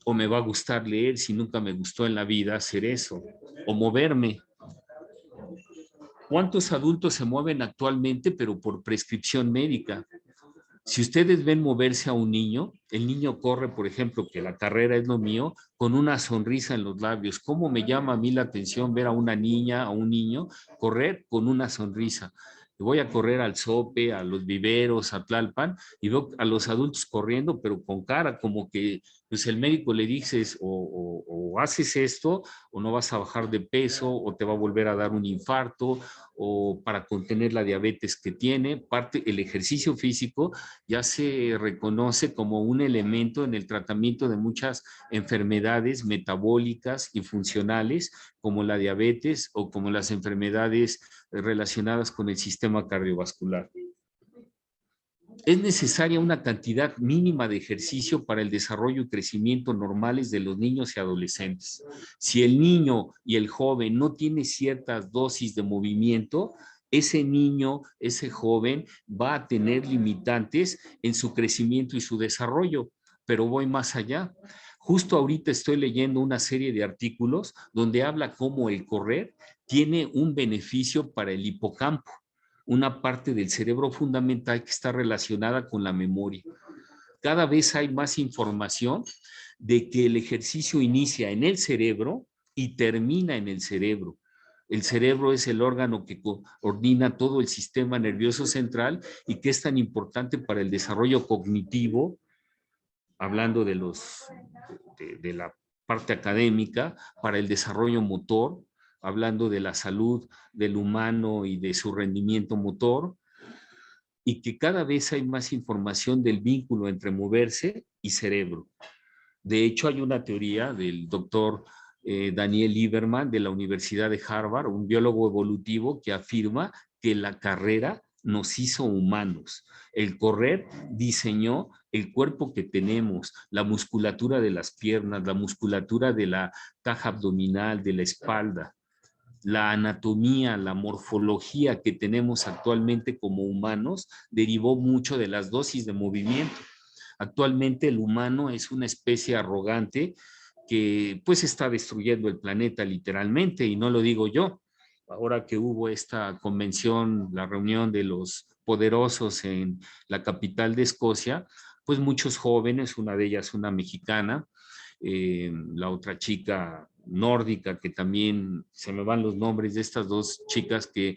[SPEAKER 2] o me va a gustar leer si nunca me gustó en la vida hacer eso, o moverme. ¿Cuántos adultos se mueven actualmente, pero por prescripción médica? Si ustedes ven moverse a un niño, el niño corre, por ejemplo, que la carrera es lo mío, con una sonrisa en los labios. ¿Cómo me llama a mí la atención ver a una niña, a un niño, correr con una sonrisa? Voy a correr al Zope, a los viveros, a Tlalpan, y veo a los adultos corriendo, pero con cara, como que pues el médico le dices o haces esto, o no vas a bajar de peso, o te va a volver a dar un infarto, o para contener la diabetes que tiene. Parte, el ejercicio físico ya se reconoce como un elemento en el tratamiento de muchas enfermedades metabólicas y funcionales, como la diabetes o como las enfermedades relacionadas con el sistema cardiovascular. Es necesaria una cantidad mínima de ejercicio para el desarrollo y crecimiento normales de los niños y adolescentes. Si el niño y el joven no tiene ciertas dosis de movimiento, ese niño, ese joven va a tener limitantes en su crecimiento y su desarrollo. Pero voy más allá. Justo ahorita estoy leyendo una serie de artículos donde habla cómo el correr tiene un beneficio para el hipocampo, una parte del cerebro fundamental que está relacionada con la memoria. Cada vez hay más información de que el ejercicio inicia en el cerebro y termina en el cerebro. El cerebro es el órgano que coordina todo el sistema nervioso central y que es tan importante para el desarrollo cognitivo, hablando de la parte académica, para el desarrollo motor, hablando de la salud del humano y de su rendimiento motor, y que cada vez hay más información del vínculo entre moverse y cerebro. De hecho, hay una teoría del doctor Daniel Lieberman de la Universidad de Harvard, un biólogo evolutivo, que afirma que la carrera nos hizo humanos. El correr diseñó el cuerpo que tenemos, la musculatura de las piernas, la musculatura de la caja abdominal, de la espalda, la anatomía, la morfología que tenemos actualmente como humanos derivó mucho de las dosis de movimiento. Actualmente el humano es una especie arrogante que pues está destruyendo el planeta literalmente, y no lo digo yo. Ahora que hubo esta convención, la reunión de los poderosos en la capital de Escocia, pues muchos jóvenes, una de ellas una mexicana, la otra chica nórdica, que también se me van los nombres de estas dos chicas que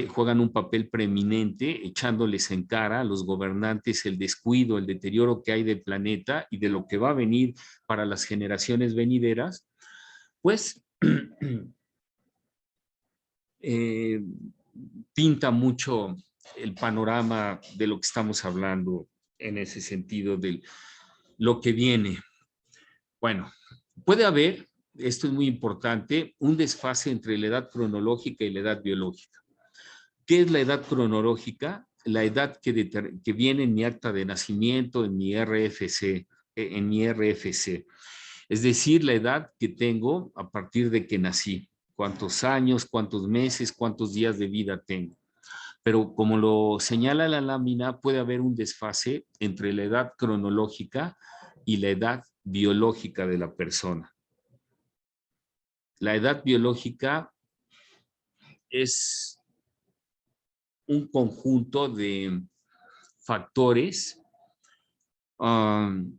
[SPEAKER 2] juegan un papel preeminente, echándoles en cara a los gobernantes el descuido, el deterioro que hay del planeta y de lo que va a venir para las generaciones venideras, pues pinta mucho el panorama de lo que estamos hablando en ese sentido de lo que viene. Bueno, puede haber, esto es muy importante, un desfase entre la edad cronológica y la edad biológica. ¿Qué es la edad cronológica? La edad que viene en mi acta de nacimiento, en mi RFC, es decir, la edad que tengo a partir de que nací, cuántos años, cuántos meses, cuántos días de vida tengo. Pero como lo señala la lámina, puede haber un desfase entre la edad cronológica y la edad biológica de la persona. La edad biológica es un conjunto de factores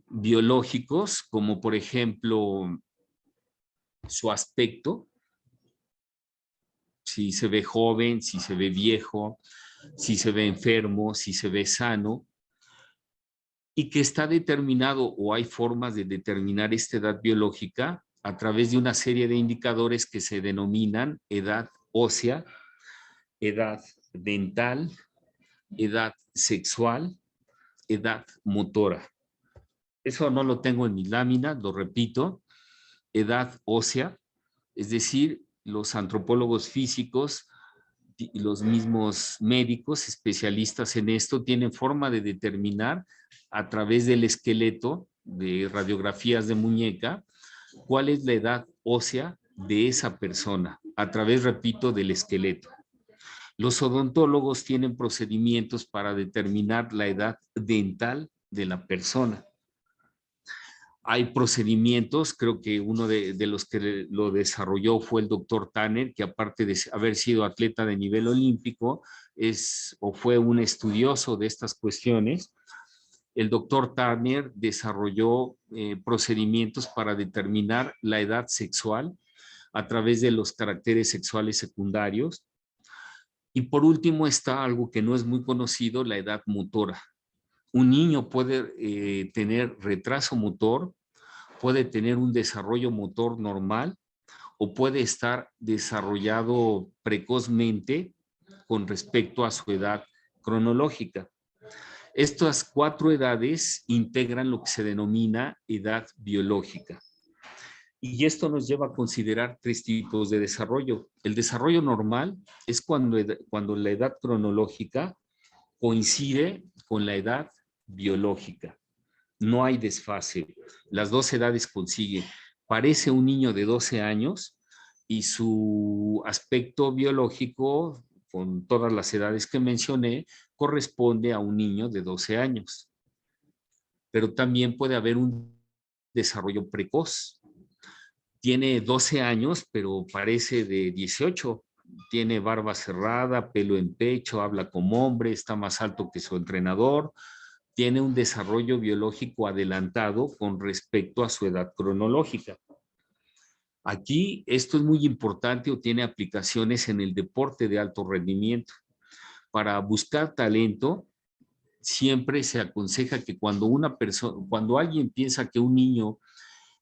[SPEAKER 2] biológicos, como por ejemplo su aspecto, si se ve joven, si se ve viejo, si se ve enfermo, si se ve sano, y que está determinado, o hay formas de determinar esta edad biológica a través de una serie de indicadores que se denominan edad ósea, edad dental, edad sexual, edad motora. Eso no lo tengo en mi lámina, lo repito, edad ósea, es decir, los antropólogos físicos los mismos médicos especialistas en esto tienen forma de determinar a través del esqueleto de radiografías de muñeca cuál es la edad ósea de esa persona, a través, repito, del esqueleto. Los odontólogos tienen procedimientos para determinar la edad dental de la persona. Hay procedimientos, creo que uno de los que lo desarrolló fue el doctor Tanner, que aparte de haber sido atleta de nivel olímpico, fue un estudioso de estas cuestiones. El doctor Tanner desarrolló procedimientos para determinar la edad sexual a través de los caracteres sexuales secundarios. Y por último está algo que no es muy conocido, la edad motora. Un niño puede tener retraso motor, puede tener un desarrollo motor normal o puede estar desarrollado precozmente con respecto a su edad cronológica. Estas 4 edades integran lo que se denomina edad biológica. Y esto nos lleva a considerar 3 tipos de desarrollo. El desarrollo normal es cuando la edad cronológica coincide con la edad biológica. No hay desfase. Las 2 edades consiguen. Parece un niño de 12 años y su aspecto biológico, con todas las edades que mencioné, corresponde a un niño de 12 años. Pero también puede haber un desarrollo precoz. Tiene 12 años, pero parece de 18. Tiene barba cerrada, pelo en pecho, habla como hombre, está más alto que su entrenador. Tiene un desarrollo biológico adelantado con respecto a su edad cronológica. Aquí esto es muy importante o tiene aplicaciones en el deporte de alto rendimiento. Para buscar talento, siempre se aconseja que cuando alguien piensa que un niño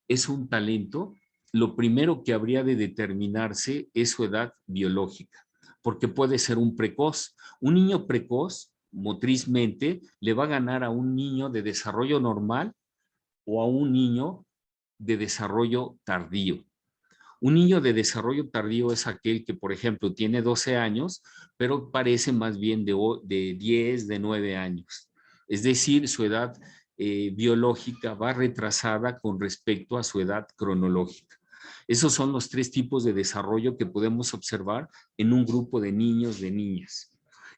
[SPEAKER 2] es un talento, lo primero que habría de determinarse es su edad biológica, porque puede ser un precoz. Un niño precoz, motrizmente, le va a ganar a un niño de desarrollo normal o a un niño de desarrollo tardío. Un niño de desarrollo tardío es aquel que, por ejemplo, tiene 12 años, pero parece más bien de 10, de 9 años. Es decir, su edad biológica va retrasada con respecto a su edad cronológica. Esos son los 3 tipos de desarrollo que podemos observar en un grupo de niños, de niñas.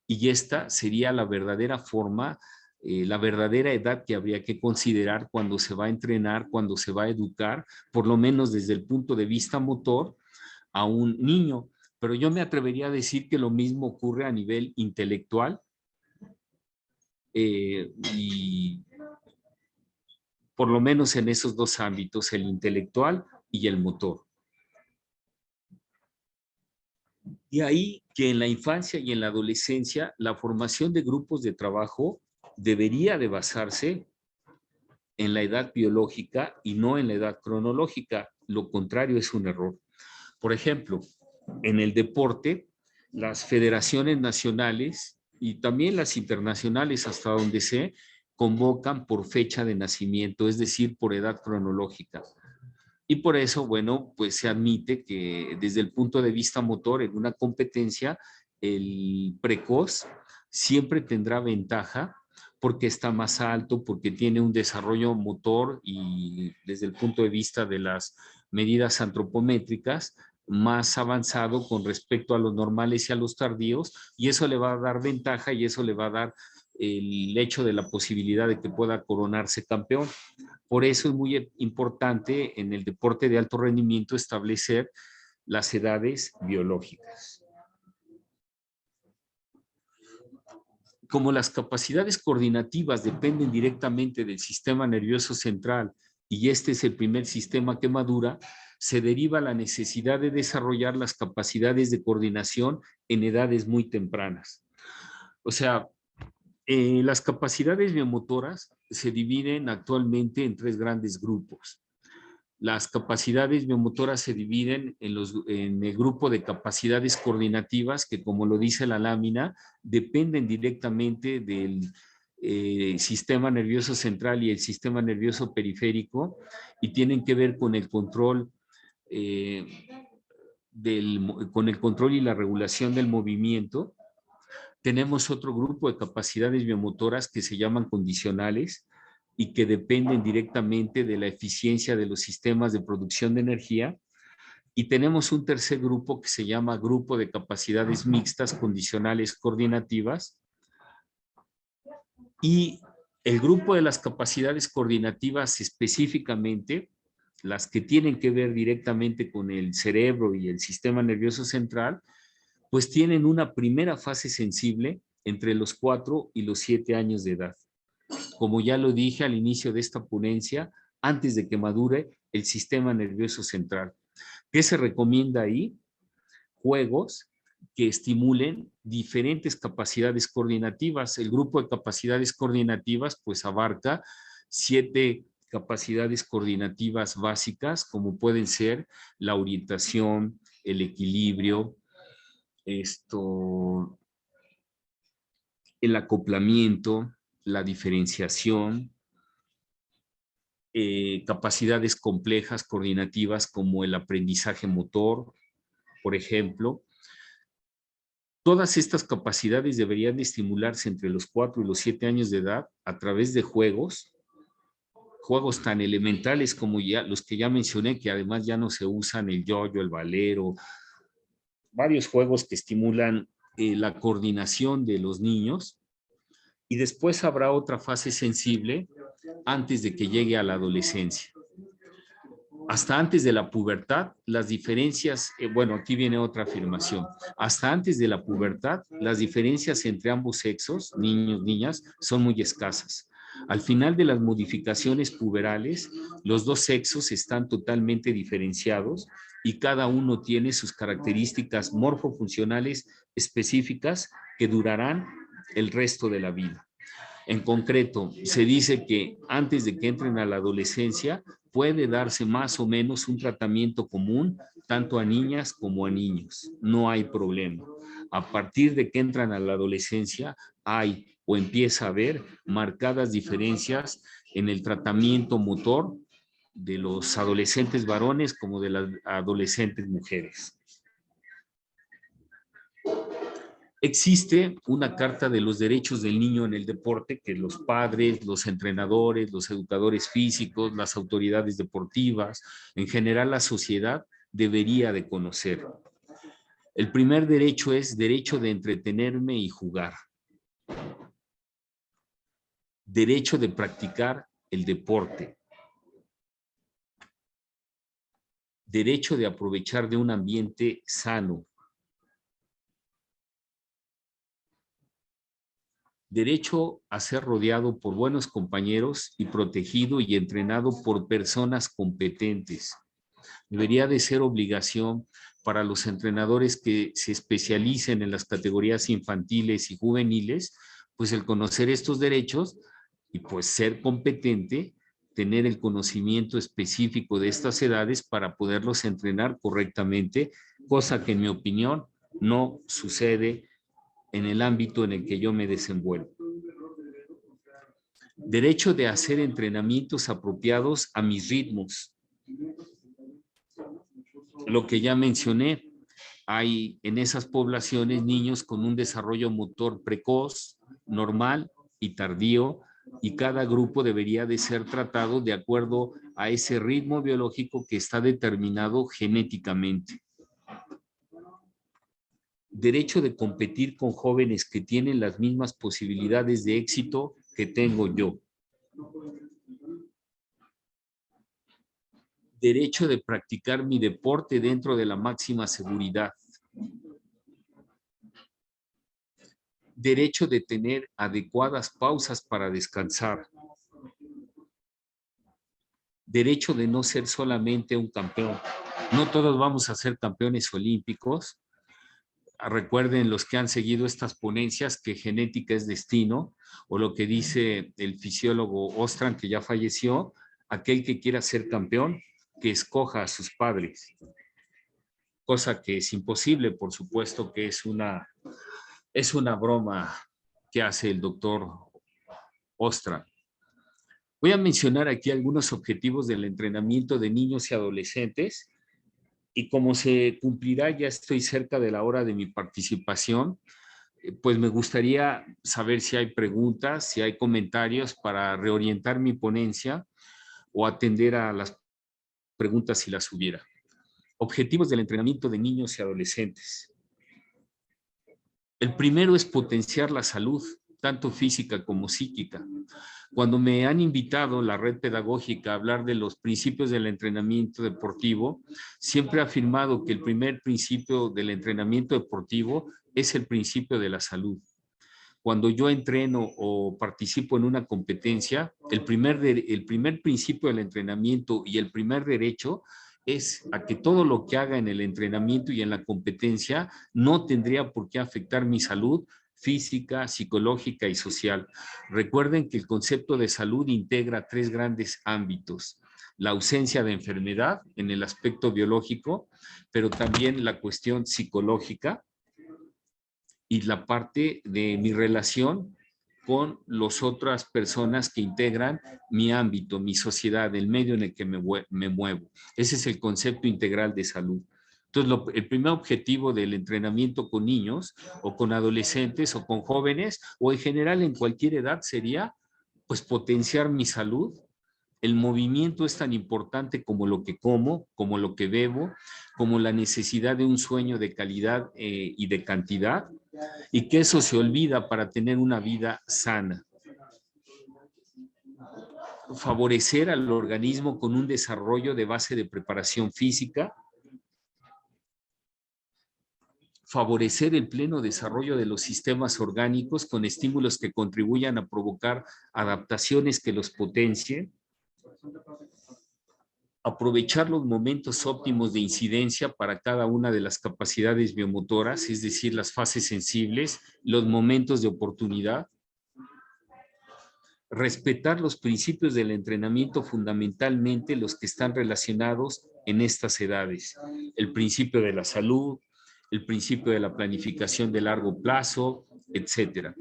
[SPEAKER 2] Y esta sería la verdadera forma, la verdadera edad que habría que considerar cuando se va a entrenar, cuando se va a educar, por lo menos desde el punto de vista motor, a un niño. Pero yo me atrevería a decir que lo mismo ocurre a nivel intelectual y por lo menos en esos 2 ámbitos, el intelectual y el motor. Y ahí que en la infancia y en la adolescencia la formación de grupos de trabajo debería de basarse en la edad biológica y no en la edad cronológica. Lo contrario es un error. Por ejemplo, en el deporte, las federaciones nacionales y también las internacionales, hasta donde sé, convocan por fecha de nacimiento, es decir, por edad cronológica. Y por eso, bueno, pues se admite que desde el punto de vista motor en una competencia, el precoz siempre tendrá ventaja porque está más alto, porque tiene un desarrollo motor y desde el punto de vista de las medidas antropométricas, más avanzado con respecto a los normales y a los tardíos, y eso le va a dar ventaja y eso le va a dar el hecho de la posibilidad de que pueda coronarse campeón. Por eso es muy importante en el deporte de alto rendimiento establecer las edades biológicas. Como las capacidades coordinativas dependen directamente del sistema nervioso central y este es el primer sistema que madura, se deriva la necesidad de desarrollar las capacidades de coordinación en edades muy tempranas. O sea, las capacidades biomotoras se dividen actualmente en 3 grandes grupos. Las capacidades biomotoras se dividen en el grupo de capacidades coordinativas que, como lo dice la lámina, dependen directamente del sistema nervioso central y el sistema nervioso periférico y tienen que ver con el control con el control y la regulación del movimiento. Tenemos otro grupo de capacidades biomotoras que se llaman condicionales y que dependen directamente de la eficiencia de los sistemas de producción de energía. Y tenemos un tercer grupo que se llama grupo de capacidades mixtas, condicionales, coordinativas. Y el grupo de las capacidades coordinativas específicamente, las que tienen que ver directamente con el cerebro y el sistema nervioso central, pues tienen una primera fase sensible entre los 4 y los 7 años de edad. Como ya lo dije al inicio de esta ponencia, antes de que madure el sistema nervioso central. ¿Qué se recomienda ahí? Juegos que estimulen diferentes capacidades coordinativas. El grupo de capacidades coordinativas pues abarca 7 capacidades coordinativas básicas, como pueden ser la orientación, el equilibrio, el acoplamiento, la diferenciación, capacidades complejas coordinativas como el aprendizaje motor, por ejemplo. Todas estas capacidades deberían de estimularse entre los 4 y los 7 años de edad a través de juegos tan elementales como ya los que ya mencioné, que además ya no se usan, el yo-yo, el valero, varios juegos que estimulan la coordinación de los niños. Y después habrá otra fase sensible antes de que llegue a la adolescencia. Hasta antes de la pubertad, las diferencias, bueno, aquí viene otra afirmación. Hasta antes de la pubertad, las diferencias entre ambos sexos, niños, niñas, son muy escasas. Al final de las modificaciones puberales, los dos sexos están totalmente diferenciados y cada uno tiene sus características morfofuncionales específicas que durarán el resto de la vida. En concreto, se dice que antes de que entren a la adolescencia puede darse más o menos un tratamiento común tanto a niñas como a niños. No hay problema. A partir de que entran a la adolescencia hay o empieza a haber marcadas diferencias en el tratamiento motor de los adolescentes varones como de las adolescentes mujeres. Existe una Carta de los Derechos del Niño en el Deporte que los padres, los entrenadores, los educadores físicos, las autoridades deportivas, en general la sociedad debería de conocer. El primer derecho es derecho de entretenerme y jugar. Derecho de practicar el deporte. Derecho de aprovechar de un ambiente sano. Derecho a ser rodeado por buenos compañeros y protegido y entrenado por personas competentes. Debería de ser obligación para los entrenadores que se especialicen en las categorías infantiles y juveniles, pues el conocer estos derechos y pues ser competente, tener el conocimiento específico de estas edades para poderlos entrenar correctamente, cosa que en mi opinión no sucede en el ámbito en el que yo me desenvuelvo. Derecho de hacer entrenamientos apropiados a mis ritmos. Lo que ya mencioné, hay en esas poblaciones niños con un desarrollo motor precoz, normal y tardío, y cada grupo debería de ser tratado de acuerdo a ese ritmo biológico que está determinado genéticamente. Derecho de competir con jóvenes que tienen las mismas posibilidades de éxito que tengo yo. Derecho de practicar mi deporte dentro de la máxima seguridad. Derecho de tener adecuadas pausas para descansar. Derecho de no ser solamente un campeón. No todos vamos a ser campeones olímpicos. Recuerden los que han seguido estas ponencias que genética es destino, o lo que dice el fisiólogo Ostran, que ya falleció, aquel que quiera ser campeón, que escoja a sus padres. Cosa que es imposible, por supuesto que es una broma que hace el doctor Ostran. Voy a mencionar aquí algunos objetivos del entrenamiento de niños y adolescentes Y como se cumplirá, ya estoy cerca de la hora de mi participación, pues me gustaría saber si hay preguntas, si hay comentarios para reorientar mi ponencia o atender a las preguntas si las hubiera. Objetivos del entrenamiento de niños y adolescentes. El primero es potenciar la salud, tanto física como psíquica. Cuando me han invitado la red pedagógica a hablar de los principios del entrenamiento deportivo, siempre he afirmado que el primer principio del entrenamiento deportivo es el principio de la salud. Cuando yo entreno o participo en una competencia, el primer principio del entrenamiento y el primer derecho es a que todo lo que haga en el entrenamiento y en la competencia no tendría por qué afectar mi salud física, psicológica y social. Recuerden que el concepto de salud integra 3 grandes ámbitos: la ausencia de enfermedad en el aspecto biológico, pero también la cuestión psicológica y la parte de mi relación con las otras personas que integran mi ámbito, mi sociedad, el medio en el que me muevo. Ese es el concepto integral de salud. Entonces, el primer objetivo del entrenamiento con niños o con adolescentes o con jóvenes o en general en cualquier edad sería pues potenciar mi salud. El movimiento es tan importante como lo que como, como lo que bebo, como la necesidad de un sueño de calidad y de cantidad, y que eso se olvida para tener una vida sana. Favorecer al organismo con un desarrollo de base de preparación física. Favorecer el pleno desarrollo de los sistemas orgánicos con estímulos que contribuyan a provocar adaptaciones que los potencien. Aprovechar los momentos óptimos de incidencia para cada una de las capacidades biomotoras, es decir, las fases sensibles, los momentos de oportunidad. Respetar los principios del entrenamiento, fundamentalmente los que están relacionados en estas edades. El principio de la salud, el principio de la planificación de largo plazo, etcétera.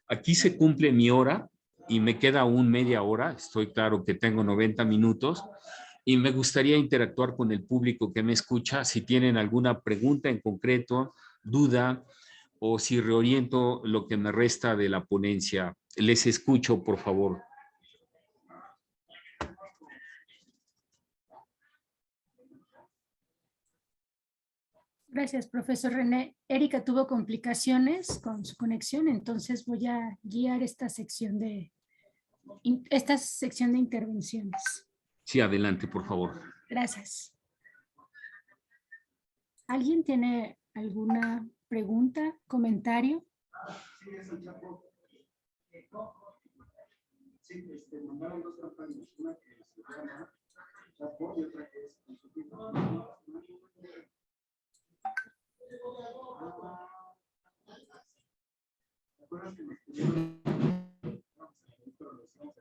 [SPEAKER 2] Aquí se cumple mi hora y me queda aún media hora. Estoy claro que tengo 90 minutos. Y me gustaría interactuar con el público que me escucha. Si tienen alguna pregunta en concreto, duda, o si reoriento lo que me resta de la ponencia. Les escucho, por favor.
[SPEAKER 4] Gracias, profesor René. Erika tuvo complicaciones con su conexión, entonces voy a guiar esta sección de intervenciones.
[SPEAKER 2] Sí, adelante, por favor.
[SPEAKER 4] Gracias. ¿Alguien tiene alguna pregunta, comentario?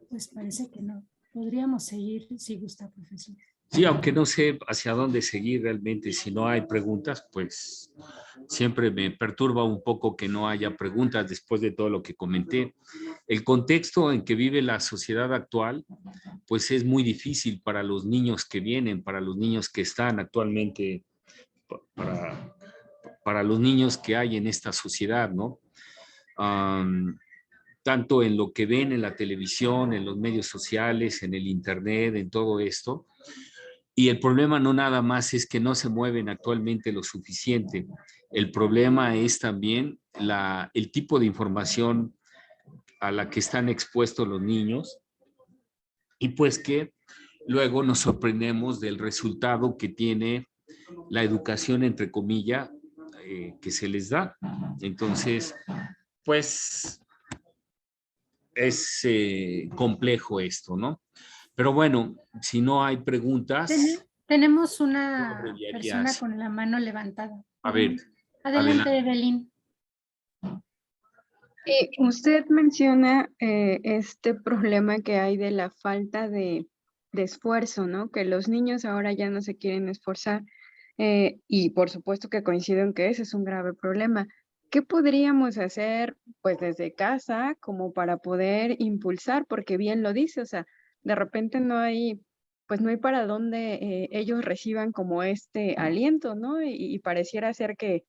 [SPEAKER 4] Pues parece que no. Podríamos seguir si gusta, profesor.
[SPEAKER 2] Sí, aunque no sé hacia dónde seguir realmente, si no hay preguntas, pues siempre me perturba un poco que no haya preguntas después de todo lo que comenté. El contexto en que vive la sociedad actual, pues es muy difícil para los niños que vienen, para los niños que están actualmente, para los niños que hay en esta sociedad, ¿no? Tanto en lo que ven en la televisión, en los medios sociales, en el internet, en todo esto. Y el problema no nada más es que no se mueven actualmente lo suficiente. El problema es también el tipo de información a la que están expuestos los niños y pues que luego nos sorprendemos del resultado que tiene la educación, entre comillas, que se les da. Entonces, pues es complejo esto, ¿no? Pero bueno, si no hay preguntas.
[SPEAKER 4] Tenemos una persona con la mano levantada.
[SPEAKER 2] A ver.
[SPEAKER 4] Adelante, Evelyn.
[SPEAKER 6] Usted menciona este problema que hay de la falta de esfuerzo, ¿no? Que los niños ahora ya no se quieren esforzar y por supuesto que coincido en que ese es un grave problema. ¿Qué podríamos hacer pues desde casa como para poder impulsar? Porque bien lo dice, o sea, de repente no hay pues no hay para dónde ellos reciban como este aliento, ¿no? Y pareciera ser que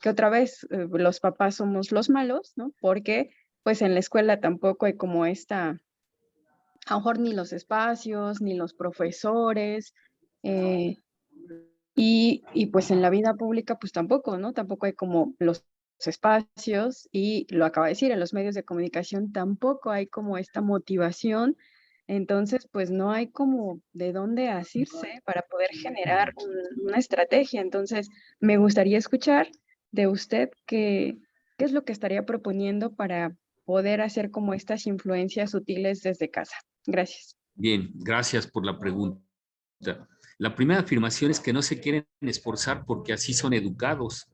[SPEAKER 6] otra vez los papás somos los malos, ¿no? Porque pues en la escuela tampoco hay como esta, a lo mejor ni los espacios, ni los profesores, eh, y pues en la vida pública pues tampoco, ¿no? Tampoco hay como los espacios y lo acaba de decir, en los medios de comunicación tampoco hay como esta motivación. Entonces, pues no hay como de dónde asirse para poder generar una estrategia. Entonces, me gustaría escuchar de usted qué es lo que estaría proponiendo para poder hacer como estas influencias sutiles desde casa. Gracias.
[SPEAKER 2] Bien, gracias por la pregunta. La primera afirmación es que no se quieren esforzar porque así son educados.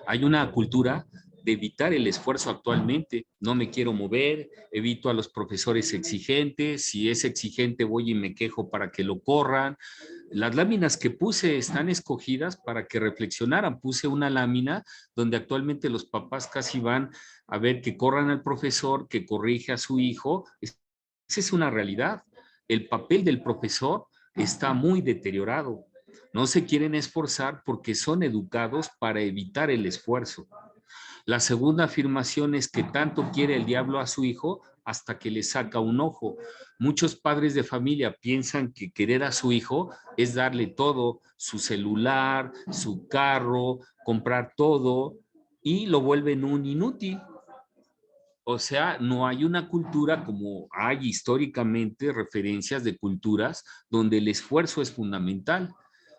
[SPEAKER 2] Hay una cultura de evitar el esfuerzo actualmente. No me quiero mover, evito a los profesores exigentes. Si es exigente, voy y me quejo para que lo corran. Las láminas que puse están escogidas para que reflexionaran. Puse una lámina donde actualmente los papás casi van a ver que corran al profesor, que corrige a su hijo. Esa es una realidad. El papel del profesor está muy deteriorado. No se quieren esforzar porque son educados para evitar el esfuerzo. La segunda afirmación es que tanto quiere el diablo a su hijo hasta que le saca un ojo. Muchos padres de familia piensan que querer a su hijo es darle todo, su celular, su carro, comprar todo y lo vuelven un inútil. O sea, no hay una cultura como hay históricamente referencias de culturas donde el esfuerzo es fundamental.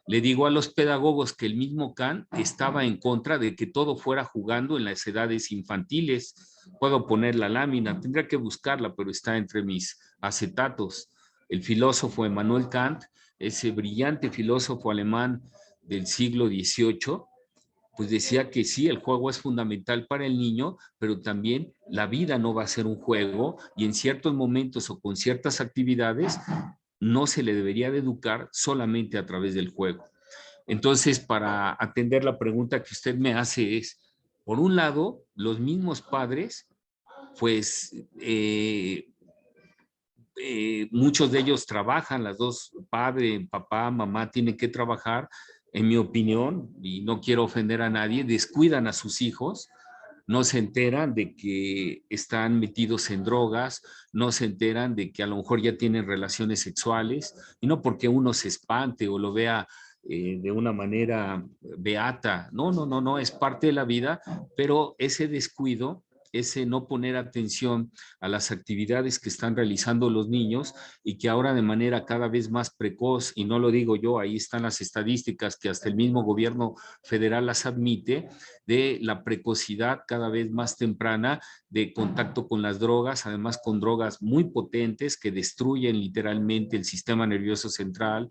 [SPEAKER 2] Le digo a los pedagogos que el mismo Kant estaba en contra de que todo fuera jugando en las edades infantiles. Puedo poner la lámina, tendría que buscarla, pero está entre mis acetatos. El filósofo Emmanuel Kant, ese brillante filósofo alemán del siglo XVIII, pues decía que sí, el juego es fundamental para el niño, pero también la vida no va a ser un juego y en ciertos momentos o con ciertas actividades no se le debería de educar solamente a través del juego. Entonces, para atender la pregunta que usted me hace es, por un lado, los mismos padres, pues muchos de ellos trabajan, las dos, padre, papá, mamá, tienen que trabajar, en mi opinión, y no quiero ofender a nadie, descuidan a sus hijos, no se enteran de que están metidos en drogas, no se enteran de que a lo mejor ya tienen relaciones sexuales, y no porque uno se espante o lo vea de una manera beata, no, no, no, no, es parte de la vida, pero ese descuido, ese no poner atención a las actividades que están realizando los niños y que ahora de manera cada vez más precoz, y no lo digo yo, ahí están las estadísticas que hasta el mismo gobierno federal las admite, de la precocidad cada vez más temprana de contacto con las drogas, además con drogas muy potentes que destruyen literalmente el sistema nervioso central,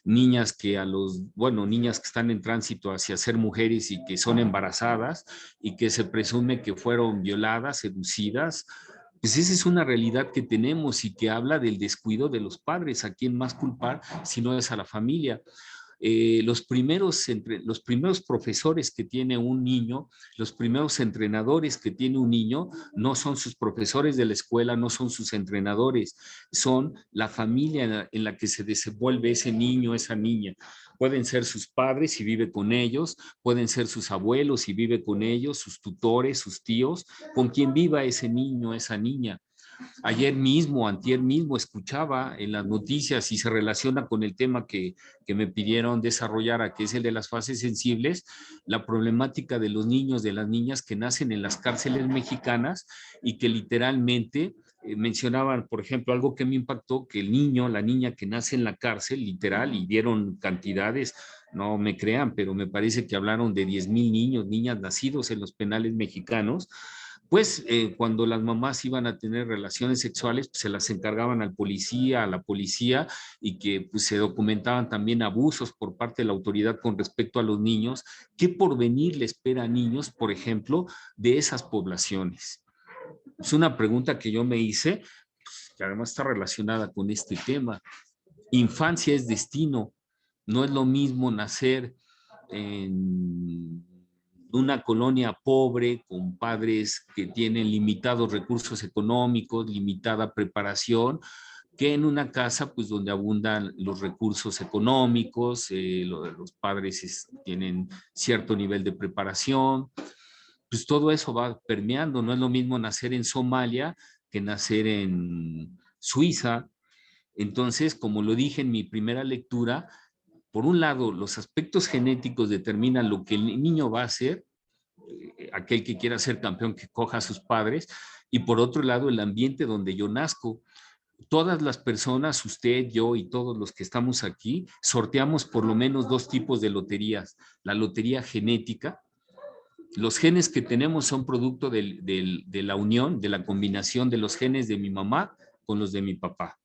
[SPEAKER 2] niñas que niñas que están en tránsito hacia ser mujeres y que son embarazadas y que se presume que fueron violadas, seducidas. Pues esa es una realidad que tenemos y que habla del descuido de los padres. ¿A quién más culpar si no es a la familia? Los primeros profesores que tiene un niño, los primeros entrenadores que tiene un niño, no son sus profesores de la escuela, no son sus entrenadores, son la familia en la que se desenvuelve ese niño, esa niña. Pueden ser sus padres si vive con ellos, pueden ser sus abuelos si vive con ellos, sus tutores, sus tíos, con quien viva ese niño, esa niña. Ayer mismo, antier mismo, escuchaba en las noticias y se relaciona con el tema que me pidieron desarrollar, que es el de las fases sensibles, la problemática de los niños, de las niñas que nacen en las cárceles mexicanas y que literalmente mencionaban, por ejemplo, algo que me impactó, que el niño, la niña que nace en la cárcel, literal, y dieron cantidades, no me crean, pero me parece que hablaron de 10,000 niños, niñas nacidos en los penales mexicanos, pues cuando las mamás iban a tener relaciones sexuales, pues, se las encargaban al policía, a la policía, y que pues, se documentaban también abusos por parte de la autoridad con respecto a los niños. ¿Qué porvenir le espera a niños, por ejemplo, de esas poblaciones? Es una pregunta que yo me hice, pues, que además está relacionada con este tema. Infancia es destino. No es lo mismo nacer en una colonia pobre con padres que tienen limitados recursos económicos, limitada preparación, que en una casa pues donde abundan los recursos económicos, los padres tienen cierto nivel de preparación, pues todo eso va permeando. No es lo mismo nacer en Somalia que nacer en Suiza. Entonces, como lo dije en mi primera lectura, por un lado, los aspectos genéticos determinan lo que el niño va a hacer, aquel que quiera ser campeón que coja a sus padres, y por otro lado, el ambiente donde yo nazco. Todas las personas, usted, yo y todos los que estamos aquí, sorteamos por lo menos 2 tipos de loterías. La lotería genética. Los genes que tenemos son producto de la unión, de la combinación de los genes de mi mamá con los de mi papá.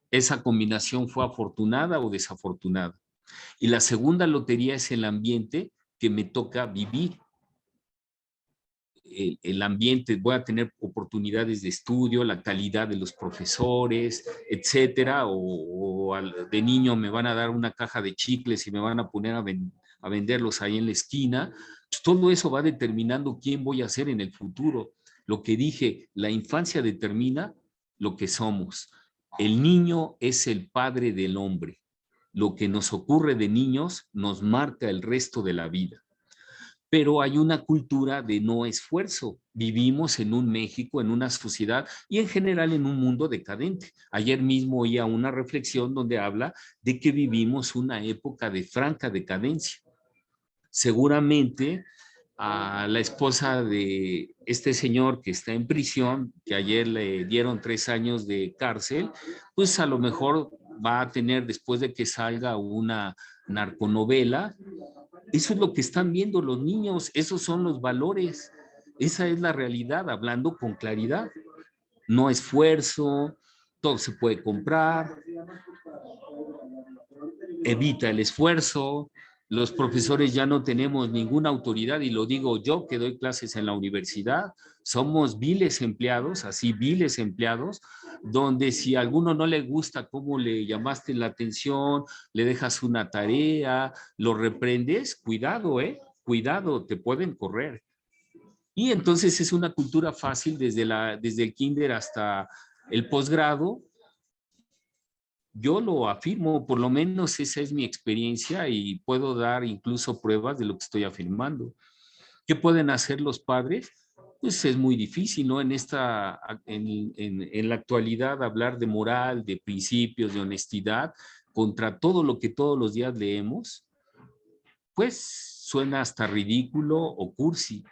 [SPEAKER 2] Esa combinación fue afortunada o desafortunada. Y la segunda lotería es el ambiente que me toca vivir. El ambiente, voy a tener oportunidades de estudio, la calidad de los profesores, etcétera, o de niño me van a dar una caja de chicles y me van a poner a venderlos ahí en la esquina. Pues todo eso va determinando quién voy a ser en el futuro. Lo que dije, la infancia determina lo que somos. El niño es el padre del hombre. Lo que nos ocurre de niños nos marca el resto de la vida. Pero hay una cultura de no esfuerzo. Vivimos en un México, en una sociedad y en general en un mundo decadente. Ayer mismo oía una reflexión donde habla de que vivimos una época de franca decadencia. Seguramente a la esposa de este señor que está en prisión, que ayer le dieron 3 años de cárcel, pues a lo mejor va a tener, después de que salga, una narconovela. Eso es lo que están viendo los niños, esos son los valores, esa es la realidad, hablando con claridad. No esfuerzo, todo se puede comprar, evita el esfuerzo, los profesores ya no tenemos ninguna autoridad, y lo digo yo que doy clases en la universidad, somos viles empleados, así viles empleados, donde si a alguno no le gusta cómo le llamaste la atención, le dejas una tarea, lo reprendes, cuidado, cuidado, te pueden correr. Y entonces es una cultura fácil desde el kinder hasta el posgrado. Yo lo afirmo, por lo menos esa es mi experiencia y puedo dar incluso pruebas de lo que estoy afirmando. ¿Qué pueden hacer los padres? Pues es muy difícil, ¿no? En la actualidad hablar de moral, de principios, de honestidad, contra todo lo que todos los días leemos, pues suena hasta ridículo o cursi.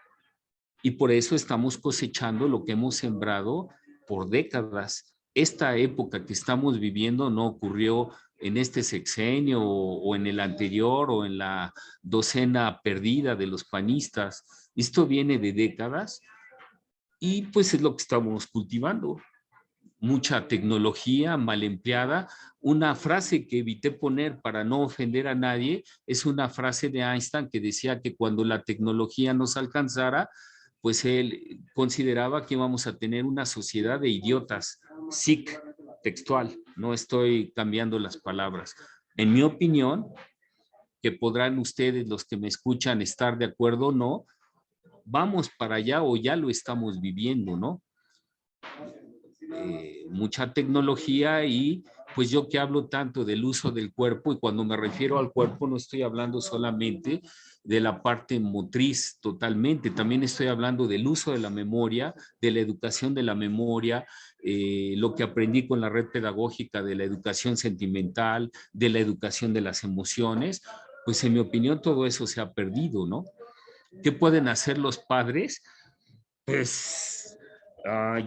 [SPEAKER 2] Y por eso estamos cosechando lo que hemos sembrado por décadas. Esta época que estamos viviendo no ocurrió en este sexenio o en el anterior o en la docena perdida de los panistas. Esto viene de décadas y pues es lo que estamos cultivando. Mucha tecnología mal empleada. Una frase que evité poner para no ofender a nadie es una frase de Einstein que decía que cuando la tecnología nos alcanzara, pues él consideraba que íbamos a tener una sociedad de idiotas, sic, textual, no estoy cambiando las palabras. En mi opinión, que podrán ustedes, los que me escuchan, estar de acuerdo o no, vamos para allá o ya lo estamos viviendo, ¿no? Mucha tecnología y pues yo que hablo tanto del uso del cuerpo, y cuando me refiero al cuerpo no estoy hablando solamente de la parte motriz totalmente, también estoy hablando del uso de la memoria, de la educación de la memoria, lo que aprendí con la red pedagógica de la educación sentimental, de la educación de las emociones, pues en mi opinión todo eso se ha perdido, ¿no? ¿Qué pueden hacer los padres? Pues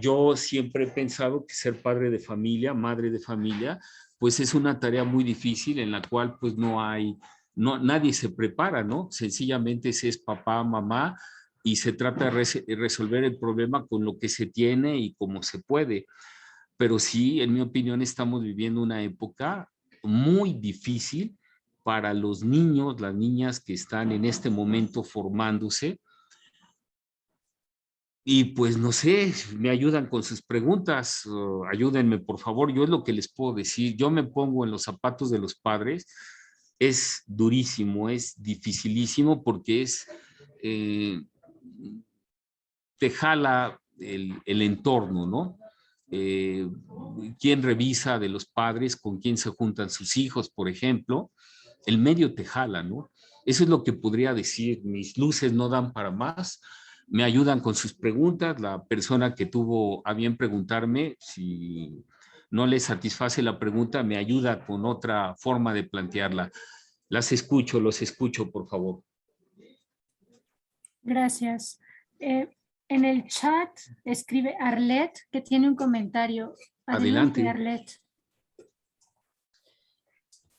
[SPEAKER 2] yo siempre he pensado que ser padre de familia, madre de familia, pues es una tarea muy difícil en la cual pues nadie se prepara, ¿no? Sencillamente se es papá, mamá y se trata de resolver el problema con lo que se tiene y como se puede. Pero sí, en mi opinión, estamos viviendo una época muy difícil para los niños, las niñas que están en este momento formándose. Y pues no sé, me ayudan con sus preguntas, ayúdenme por favor, yo es lo que les puedo decir, yo me pongo en los zapatos de los padres, es durísimo, es dificilísimo porque te jala el entorno, ¿no? quién revisa de los padres, con quién se juntan sus hijos, por ejemplo. El medio te jala, ¿no? Eso es lo que podría decir. Mis luces no dan para más. Me ayudan con sus preguntas. La persona que tuvo a bien preguntarme, si no le satisface la pregunta, me ayuda con otra forma de plantearla. Los escucho, por favor.
[SPEAKER 4] Gracias. En el chat escribe Arlet, que tiene un comentario. Adelante, Arlet.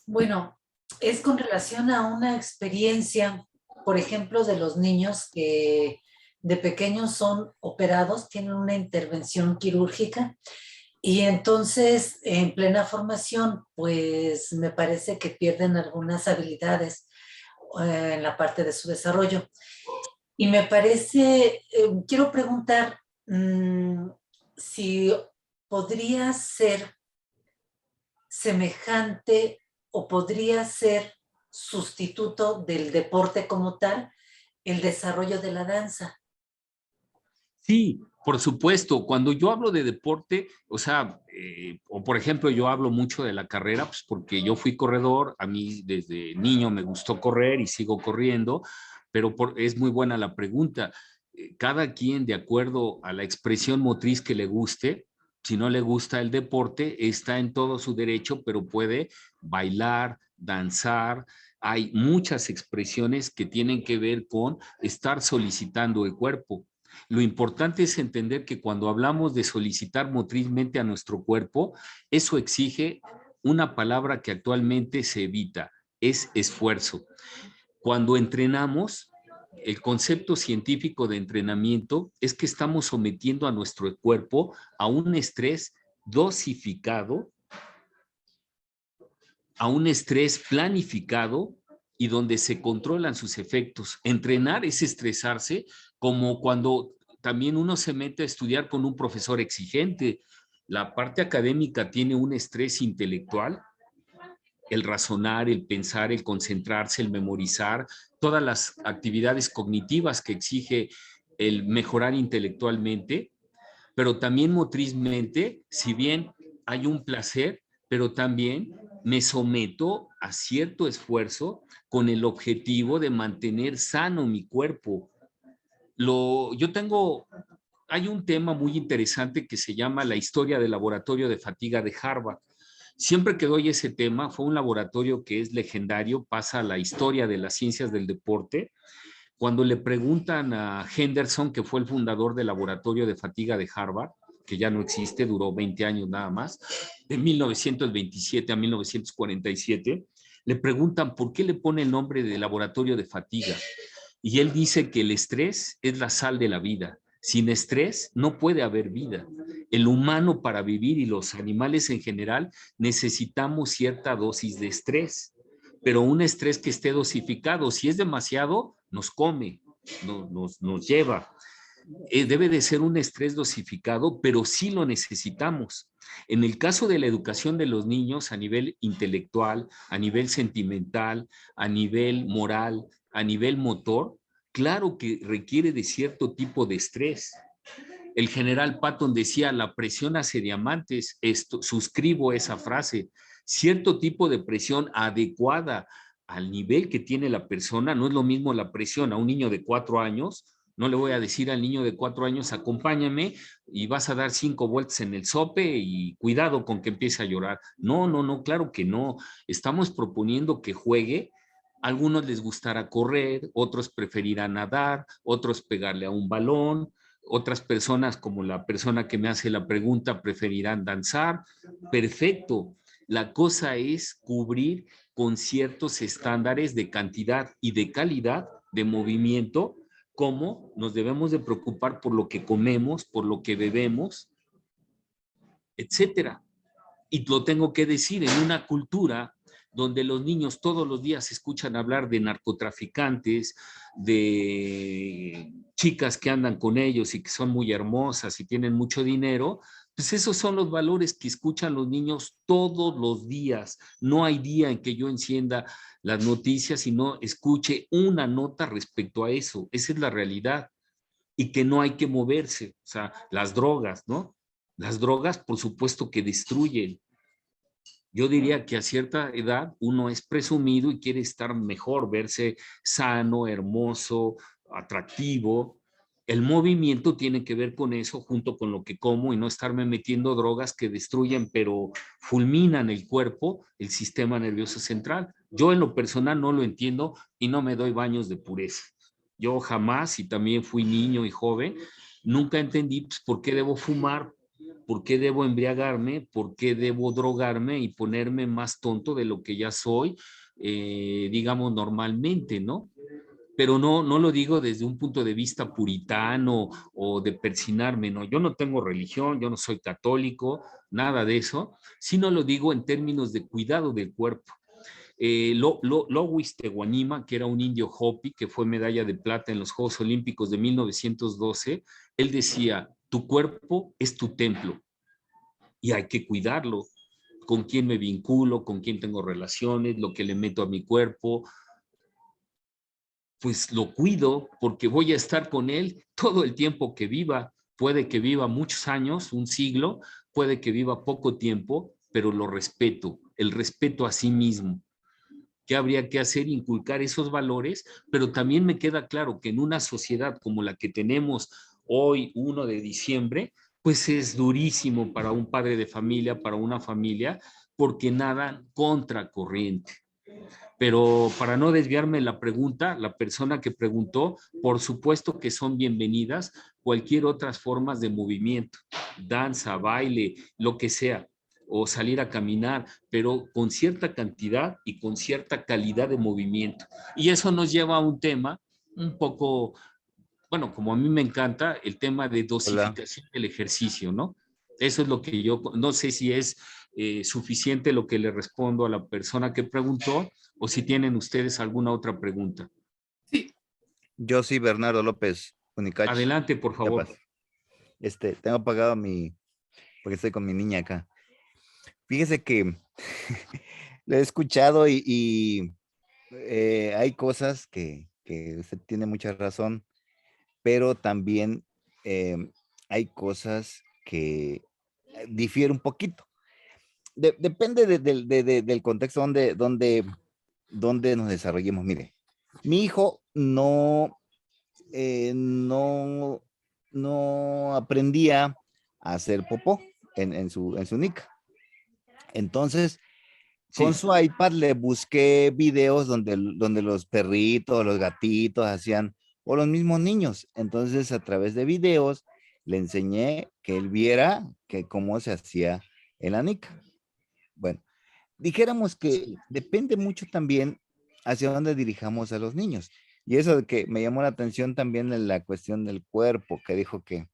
[SPEAKER 7] Bueno, es con relación a una experiencia, por ejemplo, de los niños que de pequeños son operados, tienen una intervención quirúrgica y entonces en plena formación, pues me parece que pierden algunas habilidades en la parte de su desarrollo. Y me parece, quiero preguntar si podría ser semejante o podría ser sustituto del deporte como tal, el desarrollo de la danza.
[SPEAKER 2] Sí, por supuesto. Cuando yo hablo de deporte, o sea, o por ejemplo, yo hablo mucho de la carrera, pues porque yo fui corredor, a mí desde niño me gustó correr y sigo corriendo, pero es muy buena la pregunta. Cada quien, de acuerdo a la expresión motriz que le guste, si no le gusta el deporte, está en todo su derecho, pero puede bailar, danzar. Hay muchas expresiones que tienen que ver con estar solicitando el cuerpo. Lo importante es entender que cuando hablamos de solicitar motrizmente a nuestro cuerpo, eso exige una palabra que actualmente se evita, es esfuerzo. Cuando entrenamos, el concepto científico de entrenamiento es que estamos sometiendo a nuestro cuerpo a un estrés dosificado, a un estrés planificado y donde se controlan sus efectos. Entrenar es estresarse, como cuando también uno se mete a estudiar con un profesor exigente. La parte académica tiene un estrés intelectual, el razonar, el pensar, el concentrarse, el memorizar, todas las actividades cognitivas que exige el mejorar intelectualmente, pero también motrizmente, si bien hay un placer, pero también me someto a cierto esfuerzo con el objetivo de mantener sano mi cuerpo. Hay un tema muy interesante que se llama la historia del laboratorio de fatiga de Harvard. Siempre que doy ese tema, fue un laboratorio que es legendario, pasa a la historia de las ciencias del deporte. Cuando le preguntan a Henderson, que fue el fundador del laboratorio de fatiga de Harvard, que ya no existe, duró 20 años nada más, de 1927 a 1947, le preguntan por qué le pone el nombre de laboratorio de fatiga. Y él dice que el estrés es la sal de la vida. Sin estrés no puede haber vida. El humano, para vivir, y los animales en general, necesitamos cierta dosis de estrés, pero un estrés que esté dosificado. Si es demasiado, nos come, nos lleva. Debe de ser un estrés dosificado, pero sí lo necesitamos. En el caso de la educación de los niños a nivel intelectual, a nivel sentimental, a nivel moral, a nivel motor, claro que requiere de cierto tipo de estrés. El general Patton decía, la presión hace diamantes. Suscribo esa frase. Cierto tipo de presión adecuada al nivel que tiene la persona. No es lo mismo la presión a un niño de 4 años. No le voy a decir al niño de 4 años, acompáñame y vas a dar 5 vueltas en el sope y cuidado con que empiece a llorar. No, claro que no. Estamos proponiendo que juegue. A algunos les gustará correr, otros preferirán nadar, otros pegarle a un balón, otras personas, como la persona que me hace la pregunta, preferirán danzar. Perfecto. La cosa es cubrir con ciertos estándares de cantidad y de calidad de movimiento, cómo nos debemos de preocupar por lo que comemos, por lo que bebemos, etcétera. Y lo tengo que decir, en una cultura donde los niños todos los días escuchan hablar de narcotraficantes, de chicas que andan con ellos y que son muy hermosas y tienen mucho dinero, pues esos son los valores que escuchan los niños todos los días. No hay día en que yo encienda las noticias y no escuche una nota respecto a eso. Esa es la realidad. Y que no hay que moverse, o sea, las drogas, ¿no? Las drogas, por supuesto que destruyen. Yo diría que a cierta edad uno es presumido y quiere estar mejor, verse sano, hermoso, atractivo. El movimiento tiene que ver con eso, junto con lo que como, y no estarme metiendo drogas que destruyen, pero fulminan el cuerpo, el sistema nervioso central. Yo en lo personal no lo entiendo y no me doy baños de pureza. Yo jamás, y también fui niño y joven, nunca entendí pues, por qué debo fumar, por qué debo embriagarme, por qué debo drogarme y ponerme más tonto de lo que ya soy, digamos, normalmente, ¿no? Pero no lo digo desde un punto de vista puritano o de persinarme, no. Yo no tengo religión, yo no soy católico, nada de eso, sino lo digo en términos de cuidado del cuerpo. Louis Teguanima, que era un indio Hopi, que fue medalla de plata en los Juegos Olímpicos de 1912, él decía, tu cuerpo es tu templo y hay que cuidarlo. Con quién me vinculo, con quién tengo relaciones, lo que le meto a mi cuerpo, pues lo cuido porque voy a estar con él todo el tiempo que viva. Puede que viva muchos años, un siglo, puede que viva poco tiempo, pero lo respeto, el respeto a sí mismo. ¿Qué habría que hacer? Inculcar esos valores, pero también me queda claro que en una sociedad como la que tenemos hoy, 1 de diciembre, pues es durísimo para un padre de familia, para una familia, porque nada contracorriente. Pero para no desviarme de la pregunta, la persona que preguntó, por supuesto que son bienvenidas cualquier otras formas de movimiento, danza, baile, lo que sea, o salir a caminar, pero con cierta cantidad y con cierta calidad de movimiento. Y eso nos lleva a un tema un poco, bueno, como a mí me encanta, el tema de
[SPEAKER 8] Hola.
[SPEAKER 2] dosificación del ejercicio, ¿no? Eso es lo que yo, no sé si es suficiente lo que le respondo a la persona que preguntó o si tienen ustedes alguna otra pregunta.
[SPEAKER 8] Yo sí, Bernardo López Unicachi.
[SPEAKER 2] Adelante, por favor.
[SPEAKER 8] Tengo apagado porque estoy con mi niña acá. Fíjese que lo he escuchado y hay cosas que usted tiene mucha razón, pero también hay cosas que difieren un poquito. Depende del contexto donde nos desarrollemos. Mire, mi hijo no aprendía a hacer popó en su nica. Entonces, con su iPad le busqué videos donde los perritos, los gatitos hacían, o los mismos niños. Entonces, a través de videos, le enseñé que él viera cómo se hacía en la nica. Bueno, dijéramos que depende mucho también hacia dónde dirijamos a los niños. Y eso de que me llamó la atención también en la cuestión del cuerpo, que dijo que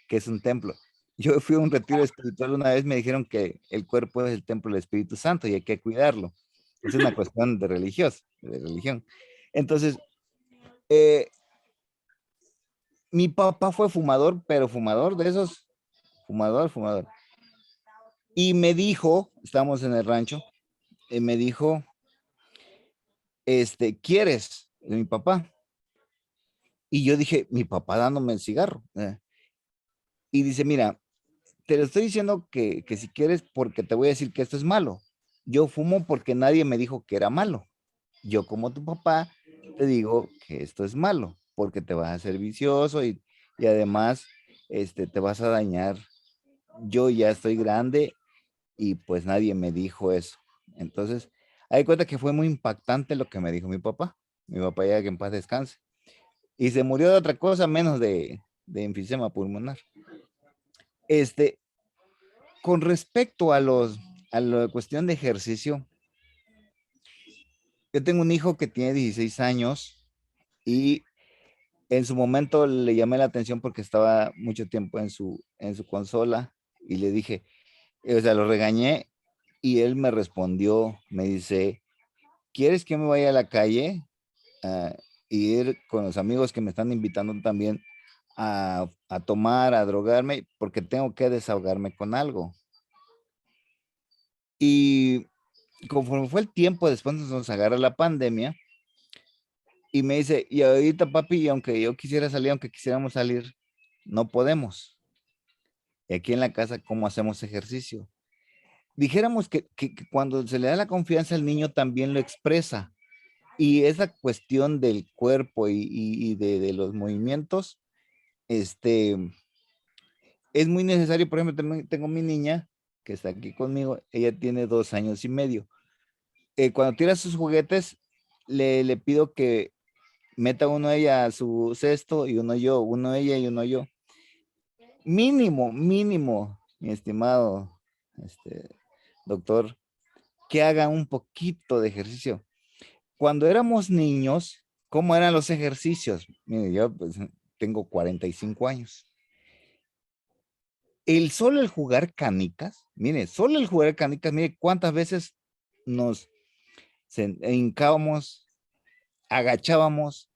[SPEAKER 8] es un templo. Yo fui a un retiro espiritual una vez, me dijeron que el cuerpo es el templo del Espíritu Santo y hay que cuidarlo. Es una cuestión de religión. Entonces, mi papá fue fumador, pero fumador de esos, fumador. Y me dijo, estábamos en el rancho, y me dijo, ¿quieres? De mi papá. Y yo dije, mi papá dándome el cigarro. Y dice, mira, te lo estoy diciendo que si quieres, porque te voy a decir que esto es malo. Yo fumo porque nadie me dijo que era malo. Yo como tu papá te digo que esto es malo, porque te vas a hacer vicioso y además te vas a dañar. Yo ya estoy grande y pues nadie me dijo eso. Entonces, hay cuenta que fue muy impactante lo que me dijo mi papá. Mi papá ya que en paz descanse. Y se murió de otra cosa menos de enfisema pulmonar. Con respecto a la cuestión de ejercicio, yo tengo un hijo que tiene 16 años y en su momento le llamé la atención porque estaba mucho tiempo en su consola y le dije, o sea, lo regañé y él me respondió, me dice, ¿quieres que me vaya a la calle y ir con los amigos que me están invitando también a tomar, a drogarme, porque tengo que desahogarme con algo? Y conforme fue el tiempo, después nos agarra la pandemia y me dice, y ahorita papi, aunque yo quisiera salir, aunque quisiéramos salir, no podemos. Y aquí en la casa, ¿cómo hacemos ejercicio? Dijéramos que cuando se le da la confianza al niño también lo expresa. Y esa cuestión del cuerpo y de los movimientos, es muy necesario. Por ejemplo, tengo mi niña que está aquí conmigo, ella tiene 2 años y medio. Cuando tira sus juguetes, le pido que meta uno ella a su cesto y uno yo, uno ella y uno yo. Mínimo, mi estimado doctor, que haga un poquito de ejercicio. Cuando éramos niños, ¿cómo eran los ejercicios? Mire, yo pues, tengo 45 años. Solo el jugar canicas, mire, mire cuántas veces nos hincábamos, agachábamos,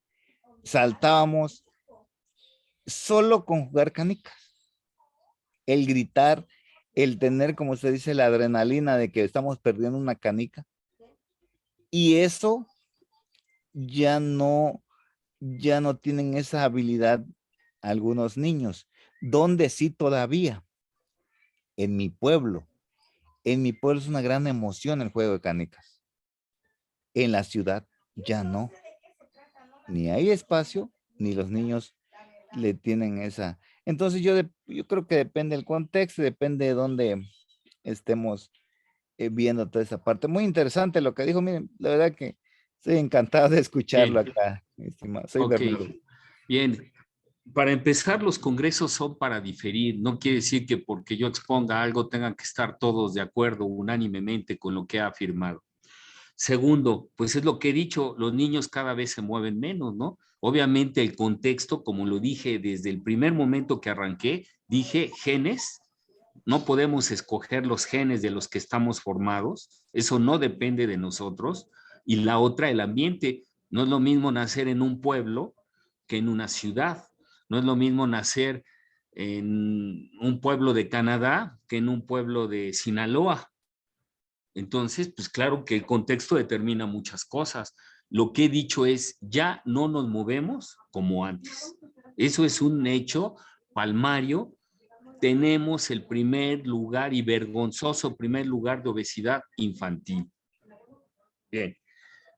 [SPEAKER 8] saltábamos, solo con jugar canicas. El gritar, el tener, como usted dice, la adrenalina de que estamos perdiendo una canica. Y eso ya no tienen esa habilidad algunos niños. ¿Dónde sí todavía? En mi pueblo. En mi pueblo es una gran emoción el juego de canicas. En la ciudad ya no. Ni hay espacio, ni los niños le tienen esa. Entonces yo creo que depende del contexto, depende de dónde estemos viendo toda esa parte. Muy interesante lo que dijo. Miren, la verdad que estoy encantado de escucharlo acá, estimado. Soy Bernardo.
[SPEAKER 2] Bien. Para empezar, los congresos son para diferir. No quiere decir que porque yo exponga algo tengan que estar todos de acuerdo unánimemente con lo que ha afirmado. Segundo, pues es lo que he dicho, los niños cada vez se mueven menos, ¿no? Obviamente el contexto, como lo dije desde el primer momento que arranqué, dije genes, no podemos escoger los genes de los que estamos formados, eso no depende de nosotros. Y la otra, el ambiente. No es lo mismo nacer en un pueblo que en una ciudad. No es lo mismo nacer en un pueblo de Canadá que en un pueblo de Sinaloa. Entonces, pues claro que el contexto determina muchas cosas. Lo que he dicho es, ya no nos movemos como antes. Eso es un hecho palmario. Tenemos el primer lugar y vergonzoso primer lugar de obesidad infantil. Bien.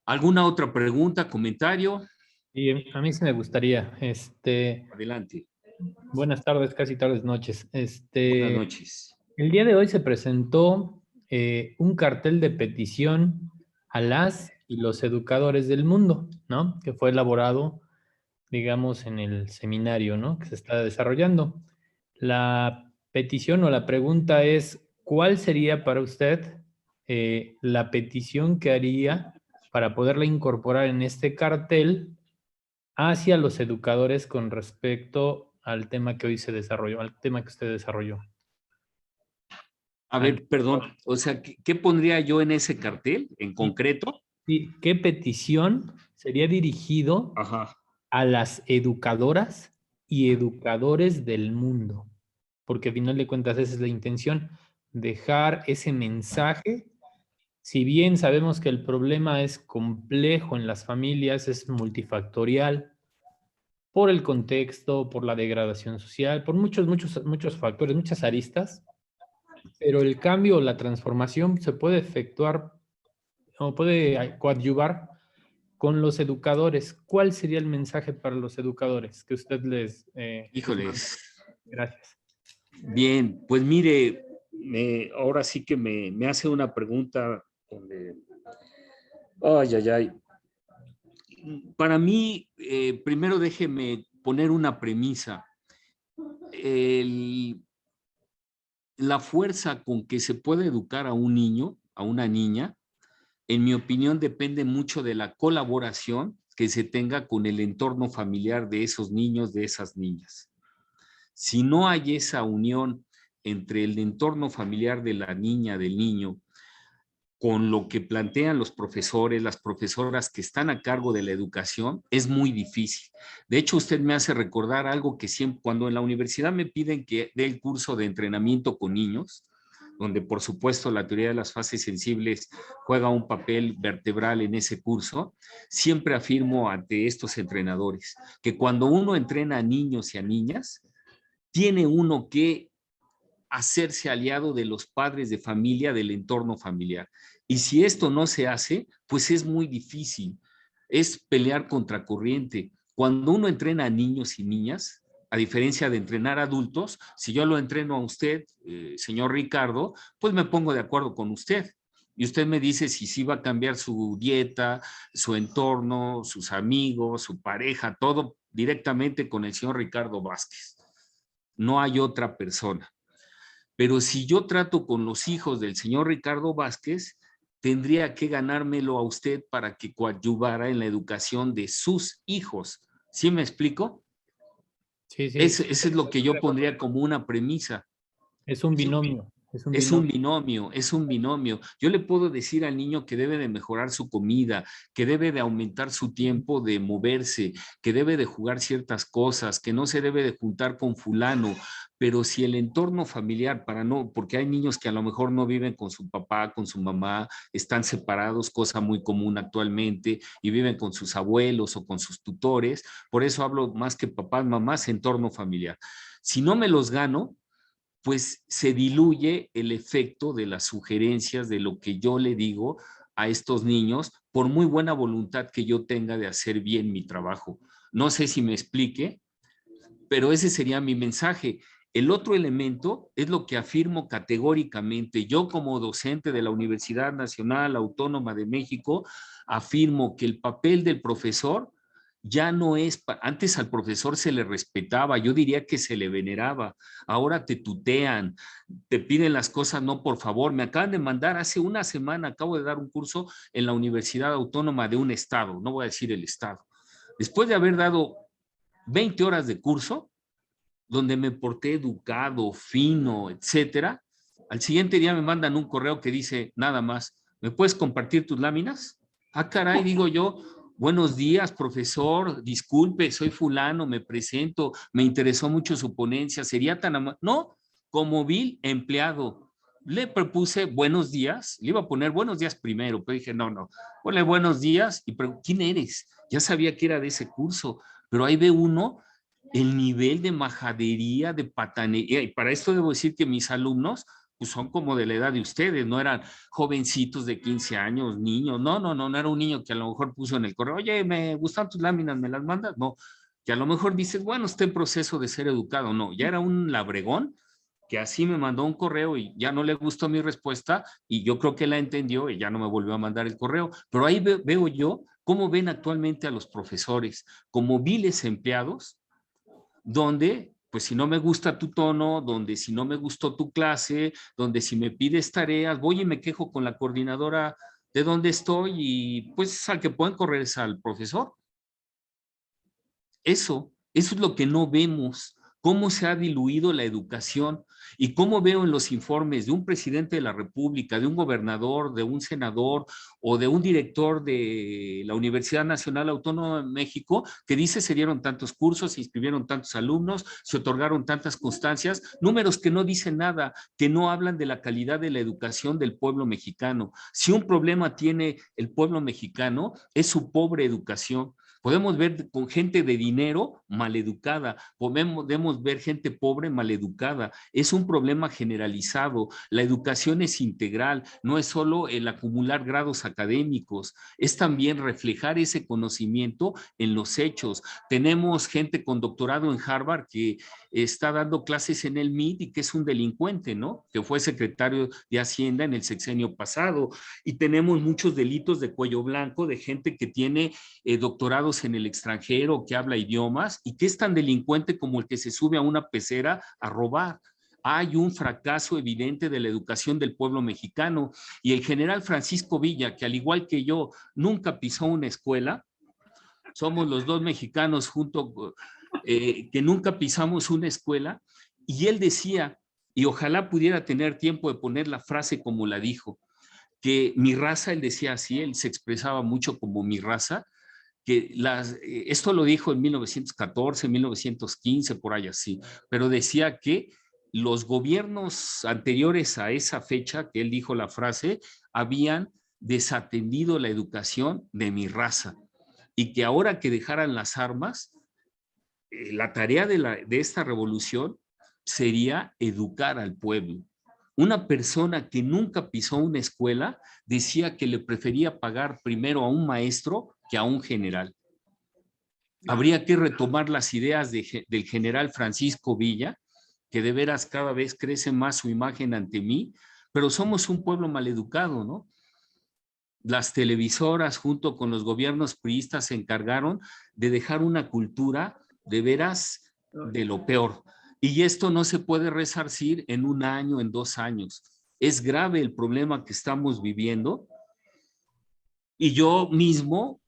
[SPEAKER 2] ¿Alguna otra pregunta, comentario?
[SPEAKER 3] Y a mí sí me gustaría.
[SPEAKER 2] Adelante.
[SPEAKER 3] Buenas tardes, casi tardes noches.
[SPEAKER 2] Buenas noches.
[SPEAKER 3] El día de hoy se presentó un cartel de petición a las y los educadores del mundo, ¿no? Que fue elaborado, digamos, en el seminario, ¿no? Que se está desarrollando. La petición o la pregunta es, ¿cuál sería para usted la petición que haría para poderla incorporar en este cartel hacia los educadores con respecto al tema que hoy se desarrolló, al tema que usted desarrolló?
[SPEAKER 2] A ver, perdón, o sea, ¿qué pondría yo en ese cartel en concreto?
[SPEAKER 3] Sí, ¿qué petición sería dirigido a las educadoras y educadores del mundo? Porque al final de cuentas esa es la intención, dejar ese mensaje. Si bien sabemos que el problema es complejo en las familias, es multifactorial, por el contexto, por la degradación social, por muchos factores, muchas aristas, pero el cambio, la transformación se puede efectuar o puede coadyuvar con los educadores. ¿Cuál sería el mensaje para los educadores que usted les...
[SPEAKER 2] Híjoles.
[SPEAKER 3] Gracias.
[SPEAKER 2] Bien, pues mire, ahora sí que me hace una pregunta donde... Ay, ay, ay. Para mí, primero déjeme poner una premisa. La fuerza con que se puede educar a un niño, a una niña, en mi opinión, depende mucho de la colaboración que se tenga con el entorno familiar de esos niños, de esas niñas. Si no hay esa unión entre el entorno familiar de la niña, del niño, con lo que plantean los profesores, las profesoras que están a cargo de la educación, es muy difícil. De hecho, usted me hace recordar algo que siempre, cuando en la universidad me piden que dé el curso de entrenamiento con niños, donde por supuesto la teoría de las fases sensibles juega un papel vertebral en ese curso, siempre afirmo ante estos entrenadores que cuando uno entrena a niños y a niñas, tiene uno que hacerse aliado de los padres de familia, del entorno familiar. Y si esto no se hace, pues es muy difícil. Es pelear contra corriente. Cuando uno entrena a niños y niñas, a diferencia de entrenar a adultos, si yo lo entreno a usted, señor Ricardo, pues me pongo de acuerdo con usted. Y usted me dice si sí va a cambiar su dieta, su entorno, sus amigos, su pareja, todo directamente con el señor Ricardo Vázquez. No hay otra persona. Pero si yo trato con los hijos del señor Ricardo Vázquez, tendría que ganármelo a usted para que coadyuvara en la educación de sus hijos. ¿Sí me explico?
[SPEAKER 3] Sí, sí.
[SPEAKER 2] Ese es lo que yo pondría como una premisa.
[SPEAKER 3] Es un binomio.
[SPEAKER 2] Es un binomio, es un binomio. Yo le puedo decir al niño que debe de mejorar su comida, que debe de aumentar su tiempo de moverse, que debe de jugar ciertas cosas, que no se debe de juntar con fulano, pero si el entorno familiar, porque hay niños que a lo mejor no viven con su papá, con su mamá, están separados, cosa muy común actualmente, y viven con sus abuelos o con sus tutores, por eso hablo más que papás, mamás, entorno familiar. Si no me los gano, pues se diluye el efecto de las sugerencias de lo que yo le digo a estos niños, por muy buena voluntad que yo tenga de hacer bien mi trabajo. No sé si me explique, pero ese sería mi mensaje. El otro elemento es lo que afirmo categóricamente. Yo como docente de la Universidad Nacional Autónoma de México, afirmo que el papel del profesor ya no es, antes al profesor se le respetaba, yo diría que se le veneraba, ahora te tutean, te piden las cosas, no, por favor, me acaban de mandar hace una semana, acabo de dar un curso en la Universidad Autónoma de un estado, no voy a decir el estado, después de haber dado 20 horas de curso, donde me porté educado, fino, etcétera, al siguiente día me mandan un correo que dice, nada más, ¿me puedes compartir tus láminas? Ah, caray, digo yo, buenos días, profesor, disculpe, soy fulano, me presento, me interesó mucho su ponencia, sería tan amable. No, como vil empleado, le propuse buenos días, le iba a poner buenos días primero, pero dije, no, ponle buenos días y ¿quién eres? Ya sabía que era de ese curso, pero ahí ve uno el nivel de majadería, de patanería, y para esto debo decir que mis alumnos pues son como de la edad de ustedes, no eran jovencitos de 15 años, niños, no era un niño que a lo mejor puso en el correo, oye, me gustan tus láminas, ¿me las mandas? No, que a lo mejor dices, bueno, está en proceso de ser educado, no, ya era un labregón que así me mandó un correo y ya no le gustó mi respuesta y yo creo que la entendió y ya no me volvió a mandar el correo, pero ahí veo yo cómo ven actualmente a los profesores como viles empleados, donde pues si no me gusta tu tono, donde si no me gustó tu clase, donde si me pides tareas, voy y me quejo con la coordinadora de donde estoy y pues al que pueden correr es al profesor. Eso es lo que no vemos, cómo se ha diluido la educación y cómo veo en los informes de un presidente de la República, de un gobernador, de un senador o de un director de la Universidad Nacional Autónoma de México que dice se dieron tantos cursos, se inscribieron tantos alumnos, se otorgaron tantas constancias, números que no dicen nada, que no hablan de la calidad de la educación del pueblo mexicano. Si un problema tiene el pueblo mexicano es su pobre educación. Podemos ver con gente de dinero maleducada, podemos ver gente pobre maleducada. Es un problema generalizado. La educación es integral, no es solo el acumular grados académicos, es también reflejar ese conocimiento en los hechos. Tenemos gente con doctorado en Harvard que está dando clases en el MIT y que es un delincuente, ¿no? Que fue secretario de Hacienda en el sexenio pasado. Y tenemos muchos delitos de cuello blanco de gente que tiene doctorados en el extranjero, que habla idiomas y que es tan delincuente como el que se sube a una pecera a robar. Hay un fracaso evidente de la educación del pueblo mexicano y el general Francisco Villa, que al igual que yo nunca pisó una escuela, somos los dos mexicanos junto que nunca pisamos una escuela, y él decía, y ojalá pudiera tener tiempo de poner la frase como la dijo, que mi raza, él decía así, él se expresaba mucho como mi raza, que esto lo dijo en 1914, 1915, por ahí así, pero decía que los gobiernos anteriores a esa fecha, que él dijo la frase, habían desatendido la educación de mi raza y que ahora que dejaran las armas, la tarea de esta revolución sería educar al pueblo. Una persona que nunca pisó una escuela decía que le prefería pagar primero a un maestro que a un general. Habría que retomar las ideas del general Francisco Villa, que de veras cada vez crece más su imagen ante mí, pero somos un pueblo maleducado, ¿no? Las televisoras junto con los gobiernos priistas se encargaron de dejar una cultura de veras de lo peor. Y esto no se puede resarcir en 1 año, en 2 años. Es grave el problema que estamos viviendo. Y yo mismo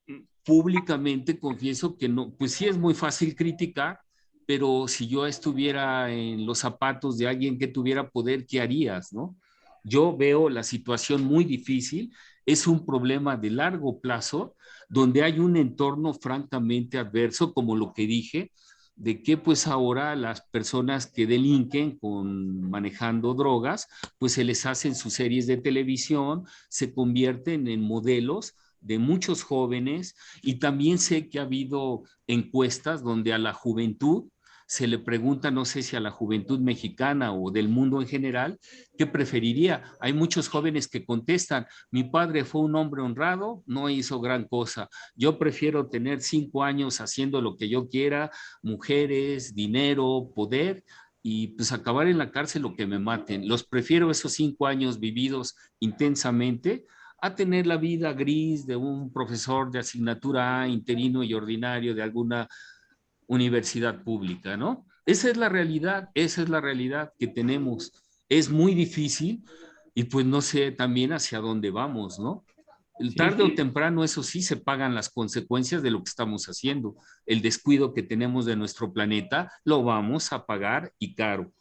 [SPEAKER 2] públicamente confieso que no, pues sí es muy fácil criticar, pero si yo estuviera en los zapatos de alguien que tuviera poder, ¿qué harías, no? Yo veo la situación muy difícil, es un problema de largo plazo, donde hay un entorno francamente adverso, como lo que dije, de que pues ahora las personas que delinquen manejando drogas, pues se les hacen sus series de televisión, se convierten en modelos de muchos jóvenes, y también sé que ha habido encuestas donde a la juventud se le pregunta, no sé si a la juventud mexicana o del mundo en general, ¿qué preferiría? Hay muchos jóvenes que contestan, mi padre fue un hombre honrado, no hizo gran cosa, yo prefiero tener 5 años haciendo lo que yo quiera, mujeres, dinero, poder, y pues acabar en la cárcel o que me maten. Los prefiero esos 5 años vividos intensamente a tener la vida gris de un profesor de asignatura A, interino y ordinario de alguna universidad pública, ¿no? Esa es la realidad que tenemos. Es muy difícil y pues no sé también hacia dónde vamos, ¿no? Tarde o temprano, eso sí, se pagan las consecuencias de lo que estamos haciendo. El descuido que tenemos de nuestro planeta lo vamos a pagar y caro,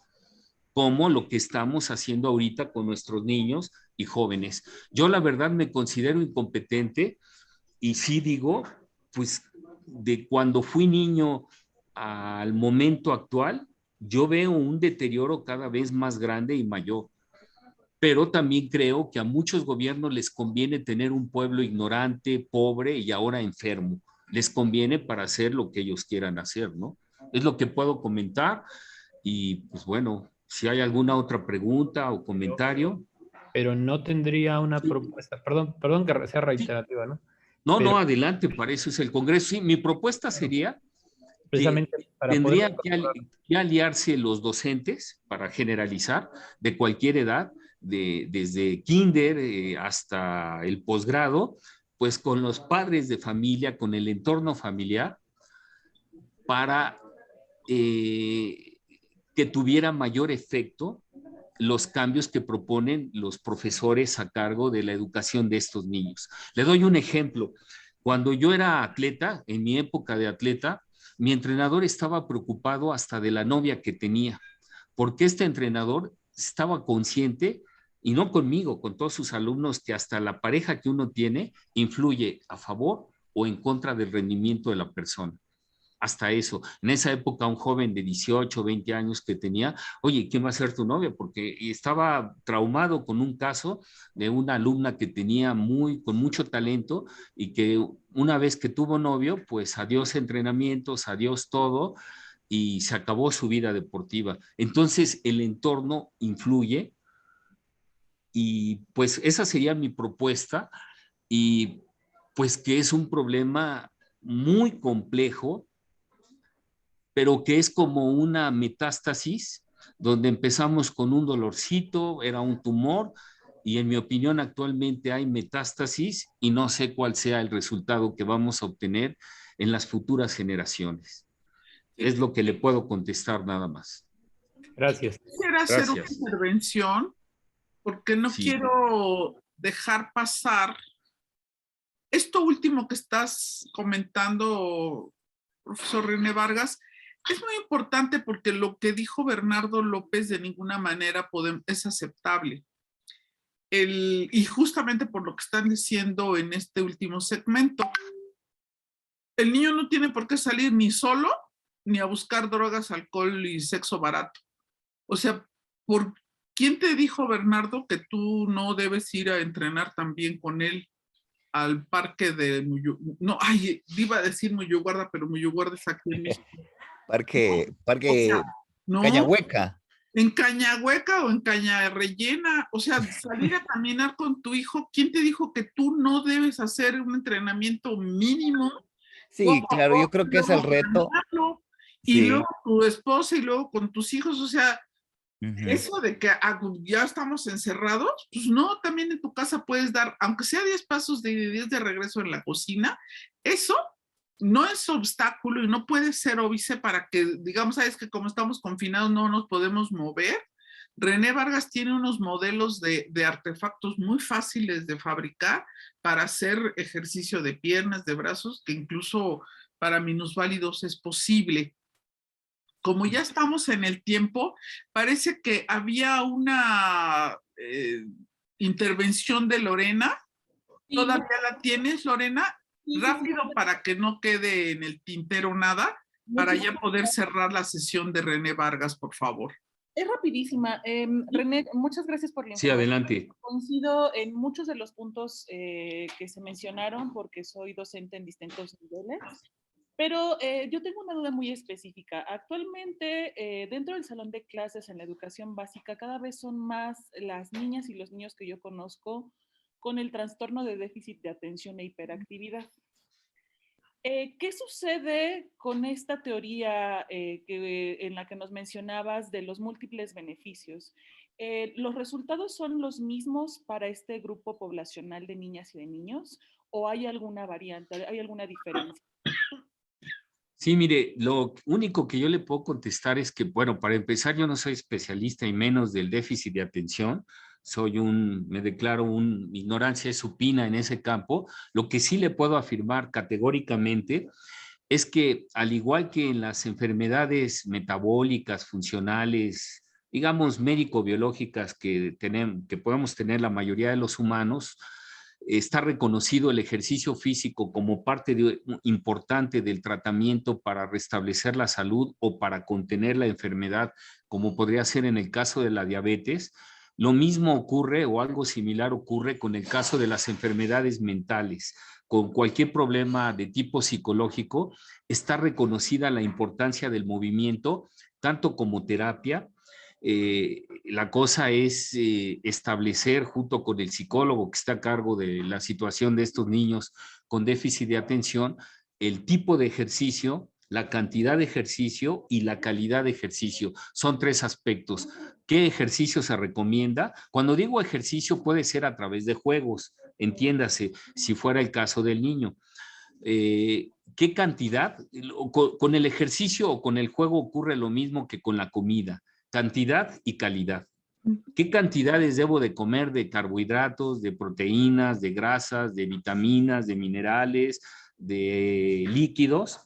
[SPEAKER 2] como lo que estamos haciendo ahorita con nuestros niños y jóvenes. Yo la verdad me considero incompetente y sí digo, pues de cuando fui niño al momento actual, yo veo un deterioro cada vez más grande y mayor. Pero también creo que a muchos gobiernos les conviene tener un pueblo ignorante, pobre y ahora enfermo. Les conviene para hacer lo que ellos quieran hacer, ¿no? Es lo que puedo comentar y pues bueno, si hay alguna otra pregunta o comentario.
[SPEAKER 3] Pero no tendría una propuesta, perdón que sea reiterativa, ¿no?
[SPEAKER 2] No, adelante, para eso es el Congreso. Sí, mi propuesta sería
[SPEAKER 3] precisamente
[SPEAKER 2] que
[SPEAKER 3] para
[SPEAKER 2] tendrían que aliarse los docentes para generalizar de cualquier edad, desde kinder hasta el posgrado, pues con los padres de familia, con el entorno familiar, para que tuviera mayor efecto los cambios que proponen los profesores a cargo de la educación de estos niños. Le doy un ejemplo. Cuando yo era atleta, en mi época de atleta, mi entrenador estaba preocupado hasta de la novia que tenía, porque este entrenador estaba consciente, y no conmigo, con todos sus alumnos, que hasta la pareja que uno tiene influye a favor o en contra del rendimiento de la persona. Hasta eso. En esa época, un joven de 18, 20 años que tenía, oye, ¿quién va a ser tu novia? Porque estaba traumado con un caso de una alumna que tenía con mucho talento y que una vez que tuvo novio, pues adiós entrenamientos, adiós todo, y se acabó su vida deportiva. Entonces, el entorno influye y pues esa sería mi propuesta, y pues que es un problema muy complejo, pero que es como una metástasis, donde empezamos con un dolorcito, era un tumor, y en mi opinión actualmente hay metástasis y no sé cuál sea el resultado que vamos a obtener en las futuras generaciones. Es lo que le puedo contestar nada más.
[SPEAKER 3] Gracias.
[SPEAKER 9] Quisiera hacer una intervención porque no quiero dejar pasar esto último que estás comentando, profesor René Vargas. Es muy importante porque lo que dijo Bernardo López de ninguna manera es aceptable. Y justamente por lo que están diciendo en este último segmento, el niño no tiene por qué salir ni solo ni a buscar drogas, alcohol y sexo barato. O sea, ¿por quién te dijo, Bernardo, que tú no debes ir a entrenar también con él al parque de iba a decir Muyuguarda, pero Muyuguarda es aquí en México.
[SPEAKER 8] Parque
[SPEAKER 9] o sea, no,
[SPEAKER 8] Cañahueca.
[SPEAKER 9] en caña hueca o en caña rellena, o sea, salir a caminar con tu hijo, ¿quién te dijo que tú no debes hacer un entrenamiento mínimo?
[SPEAKER 8] Sí, claro, yo creo que es el reto.
[SPEAKER 9] Y
[SPEAKER 8] Sí.
[SPEAKER 9] luego tu esposa y luego con tus hijos, o sea,
[SPEAKER 8] Ujú.
[SPEAKER 9] eso de que ya estamos encerrados, pues no, también en tu casa puedes dar, aunque sea 10 pasos de 10 de regreso en la cocina, eso no es obstáculo y no puede ser óbice para que, digamos, sabes que como estamos confinados no nos podemos mover. René Vargas tiene unos modelos de artefactos muy fáciles de fabricar para hacer ejercicio de piernas, de brazos, que incluso para minusválidos es posible. Como ya estamos en el tiempo, parece que había una intervención de Lorena. ¿Todavía la tienes, Lorena? Rápido, para que no quede en el tintero nada, para ya poder cerrar la sesión de René Vargas, por favor.
[SPEAKER 10] Es rapidísima. René, muchas gracias por la
[SPEAKER 2] Sí,
[SPEAKER 10] información.
[SPEAKER 2] adelante.
[SPEAKER 10] Coincido en muchos de los puntos que se mencionaron porque soy docente en distintos niveles. Pero yo tengo una duda muy específica. Actualmente, dentro del salón de clases en la educación básica, cada vez son más las niñas y los niños que yo conozco con el trastorno de déficit de atención e hiperactividad. ¿Qué sucede con esta teoría en la que nos mencionabas de los múltiples beneficios? ¿Los resultados son los mismos para este grupo poblacional de niñas y de niños? ¿O hay alguna variante, hay alguna diferencia?
[SPEAKER 2] Sí, mire, lo único que yo le puedo contestar es que, bueno, para empezar, yo no soy especialista y menos del déficit de atención. Me declaro un ignorancia supina en ese campo. Lo que sí le puedo afirmar categóricamente es que, al igual que en las enfermedades metabólicas, funcionales, digamos, médico-biológicas que podemos tener la mayoría de los humanos, está reconocido el ejercicio físico como parte importante del tratamiento para restablecer la salud o para contener la enfermedad, como podría ser en el caso de la diabetes. Lo mismo ocurre o algo similar ocurre con el caso de las enfermedades mentales. Con cualquier problema de tipo psicológico, está reconocida la importancia del movimiento, tanto como terapia. La cosa es establecer junto con el psicólogo que está a cargo de la situación de estos niños con déficit de atención, el tipo de ejercicio, la cantidad de ejercicio y la calidad de ejercicio. Son tres aspectos. ¿Qué ejercicio se recomienda? Cuando digo ejercicio puede ser a través de juegos, entiéndase, si fuera el caso del niño. ¿Qué cantidad? Con el ejercicio o con el juego ocurre lo mismo que con la comida. Cantidad y calidad. ¿Qué cantidades debo de comer de carbohidratos, de proteínas, de grasas, de vitaminas, de minerales, de líquidos?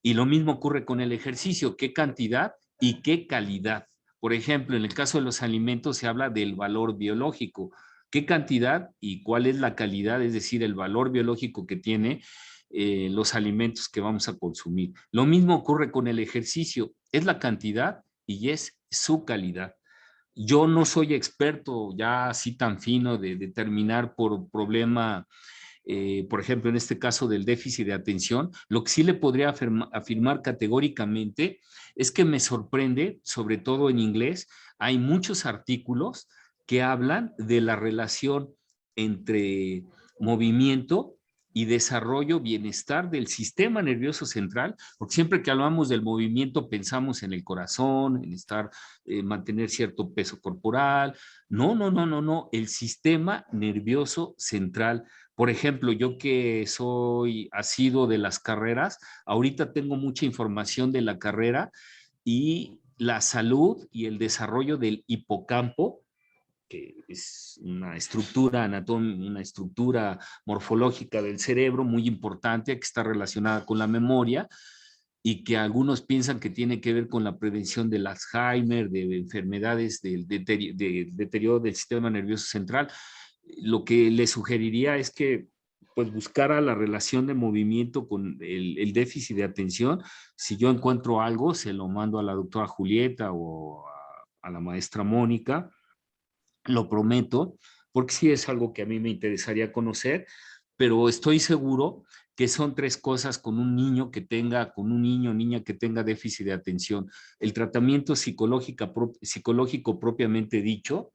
[SPEAKER 2] Y lo mismo ocurre con el ejercicio. ¿Qué cantidad y qué calidad? Por ejemplo, en el caso de los alimentos se habla del valor biológico. ¿Qué cantidad y cuál es la calidad? Es decir, el valor biológico que tiene los alimentos que vamos a consumir. Lo mismo ocurre con el ejercicio. Es la cantidad y es su calidad. Yo no soy experto ya así tan fino de determinar por problema, por ejemplo, en este caso del déficit de atención. Lo que sí le podría afirmar categóricamente es que me sorprende, sobre todo en inglés, hay muchos artículos que hablan de la relación entre movimiento y desarrollo, bienestar del sistema nervioso central, porque siempre que hablamos del movimiento pensamos en el corazón, en mantener cierto peso corporal. No, el sistema nervioso central. Por ejemplo, yo que soy asiduo de las carreras, ahorita tengo mucha información de la carrera y la salud y el desarrollo del hipocampo, que es una estructura anatómica, una estructura morfológica del cerebro muy importante que está relacionada con la memoria y que algunos piensan que tiene que ver con la prevención del Alzheimer, de enfermedades del deterioro del sistema nervioso central. Lo que le sugeriría es que pues buscara la relación de movimiento con el déficit de atención. Si yo encuentro algo, se lo mando a la doctora Julieta o a la maestra Mónica, lo prometo, porque sí es algo que a mí me interesaría conocer, pero estoy seguro que son 3 cosas con un niño o niña que tenga déficit de atención. El tratamiento psicológico propiamente dicho,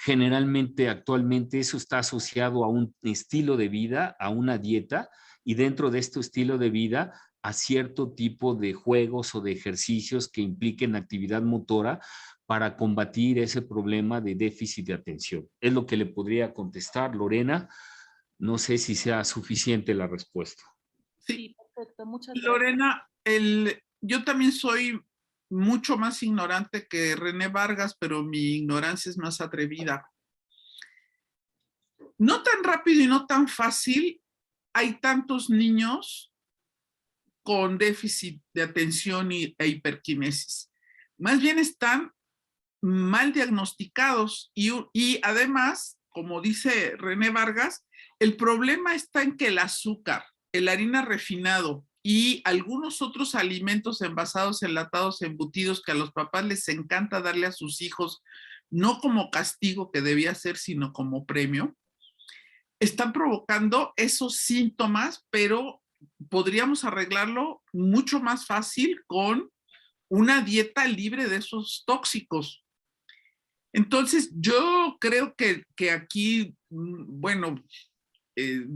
[SPEAKER 2] generalmente actualmente eso está asociado a un estilo de vida, a una dieta, y dentro de este estilo de vida a cierto tipo de juegos o de ejercicios que impliquen actividad motora para combatir ese problema de déficit de atención. Es lo que le podría contestar, Lorena. No sé si sea suficiente la respuesta.
[SPEAKER 9] Sí,
[SPEAKER 10] perfecto. Muchas gracias.
[SPEAKER 9] Lorena, yo también soy mucho más ignorante que René Vargas, pero mi ignorancia es más atrevida. No tan rápido y no tan fácil, hay tantos niños con déficit de atención e hiperquinesis. Más bien están mal diagnosticados y además, como dice René Vargas, el problema está en que el azúcar, el harina refinado y algunos otros alimentos envasados, enlatados, embutidos que a los papás les encanta darle a sus hijos, no como castigo que debía ser, sino como premio, están provocando esos síntomas, pero podríamos arreglarlo mucho más fácil con una dieta libre de esos tóxicos. Entonces, yo creo que aquí, bueno,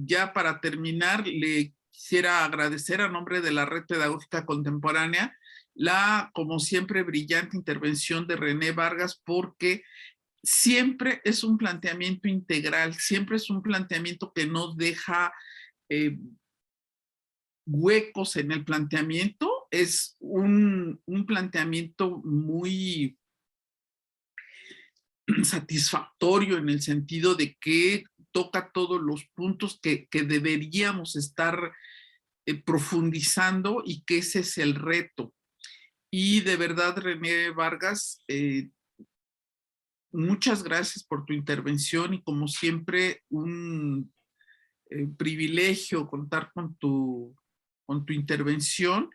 [SPEAKER 9] ya para terminar, le quisiera agradecer a nombre de la Red Pedagógica Contemporánea como siempre, brillante intervención de René Vargas, porque siempre es un planteamiento integral, siempre es un planteamiento que no deja huecos en el planteamiento, es un planteamiento muy satisfactorio en el sentido de que toca todos los puntos que deberíamos estar profundizando y que ese es el reto. Y de verdad, René Vargas, muchas gracias por tu intervención y como siempre un privilegio contar con tu intervención.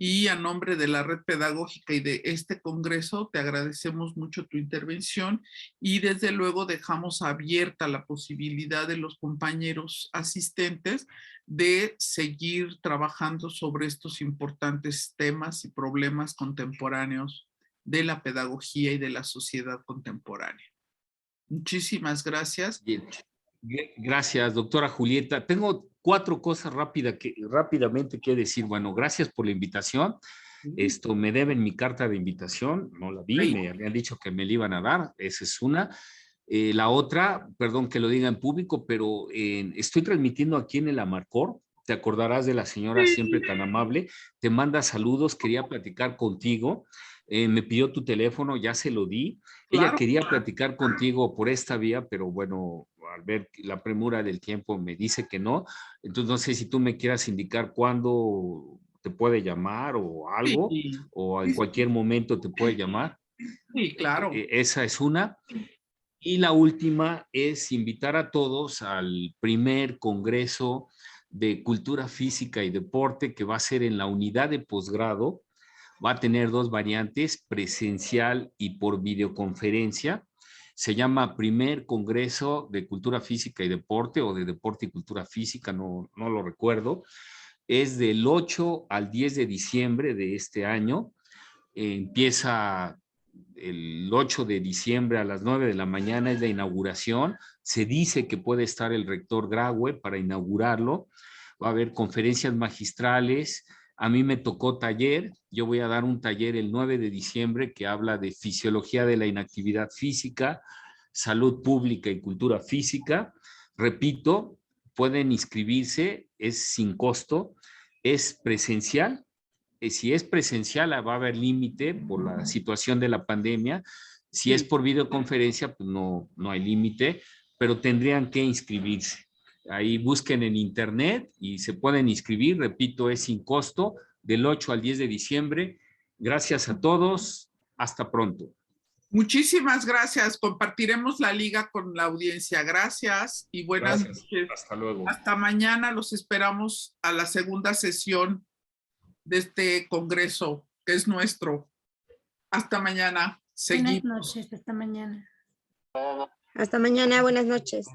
[SPEAKER 9] Y a nombre de la Red Pedagógica y de este congreso, te agradecemos mucho tu intervención y desde luego dejamos abierta la posibilidad de los compañeros asistentes de seguir trabajando sobre estos importantes temas y problemas contemporáneos de la pedagogía y de la sociedad contemporánea. Muchísimas gracias.
[SPEAKER 2] Bien. Gracias, doctora Julieta. Tengo 4 cosas rápidamente que decir. Bueno, gracias por la invitación. Me deben mi carta de invitación, no la vi, me habían dicho que me la iban a dar, esa es una. La otra, perdón que lo diga en público, pero estoy transmitiendo aquí en el Amarcor, te acordarás de la señora siempre tan amable, te manda saludos, quería platicar contigo, me pidió tu teléfono, ya se lo di, ella quería platicar contigo por esta vía, pero bueno, al ver la premura del tiempo me dice que no, entonces no sé si tú me quieras indicar cuándo te puede llamar o algo, o en cualquier momento te puede llamar.
[SPEAKER 9] Sí, claro.
[SPEAKER 2] Esa es una. Y la última es invitar a todos al primer congreso de cultura física y deporte que va a ser en la unidad de posgrado. Va a tener 2 variantes, presencial y por videoconferencia. Se llama Primer Congreso de Cultura Física y Deporte o de Deporte y Cultura Física, no lo recuerdo. Es del 8 al 10 de diciembre de este año. Empieza el 8 de diciembre a las 9 de la mañana, es la inauguración. Se dice que puede estar el rector Graue para inaugurarlo. Va a haber conferencias magistrales. A mí me tocó taller. Yo voy a dar un taller el 9 de diciembre que habla de fisiología de la inactividad física, salud pública y cultura física. Repito, pueden inscribirse, es sin costo, es presencial. Si es presencial va a haber límite por la situación de la pandemia. Si es por videoconferencia, pues no hay límite, pero tendrían que inscribirse. Ahí busquen en internet y se pueden inscribir. Repito, es sin costo, del 8 al 10 de diciembre. Gracias a todos. Hasta pronto.
[SPEAKER 9] Muchísimas gracias. Compartiremos la liga con la audiencia. Gracias y buenas noches.
[SPEAKER 2] Hasta luego.
[SPEAKER 9] Hasta mañana. Los esperamos a la segunda sesión de este congreso que es nuestro. Hasta mañana. Seguimos.
[SPEAKER 4] Buenas noches, hasta mañana.
[SPEAKER 5] Hasta mañana, buenas noches.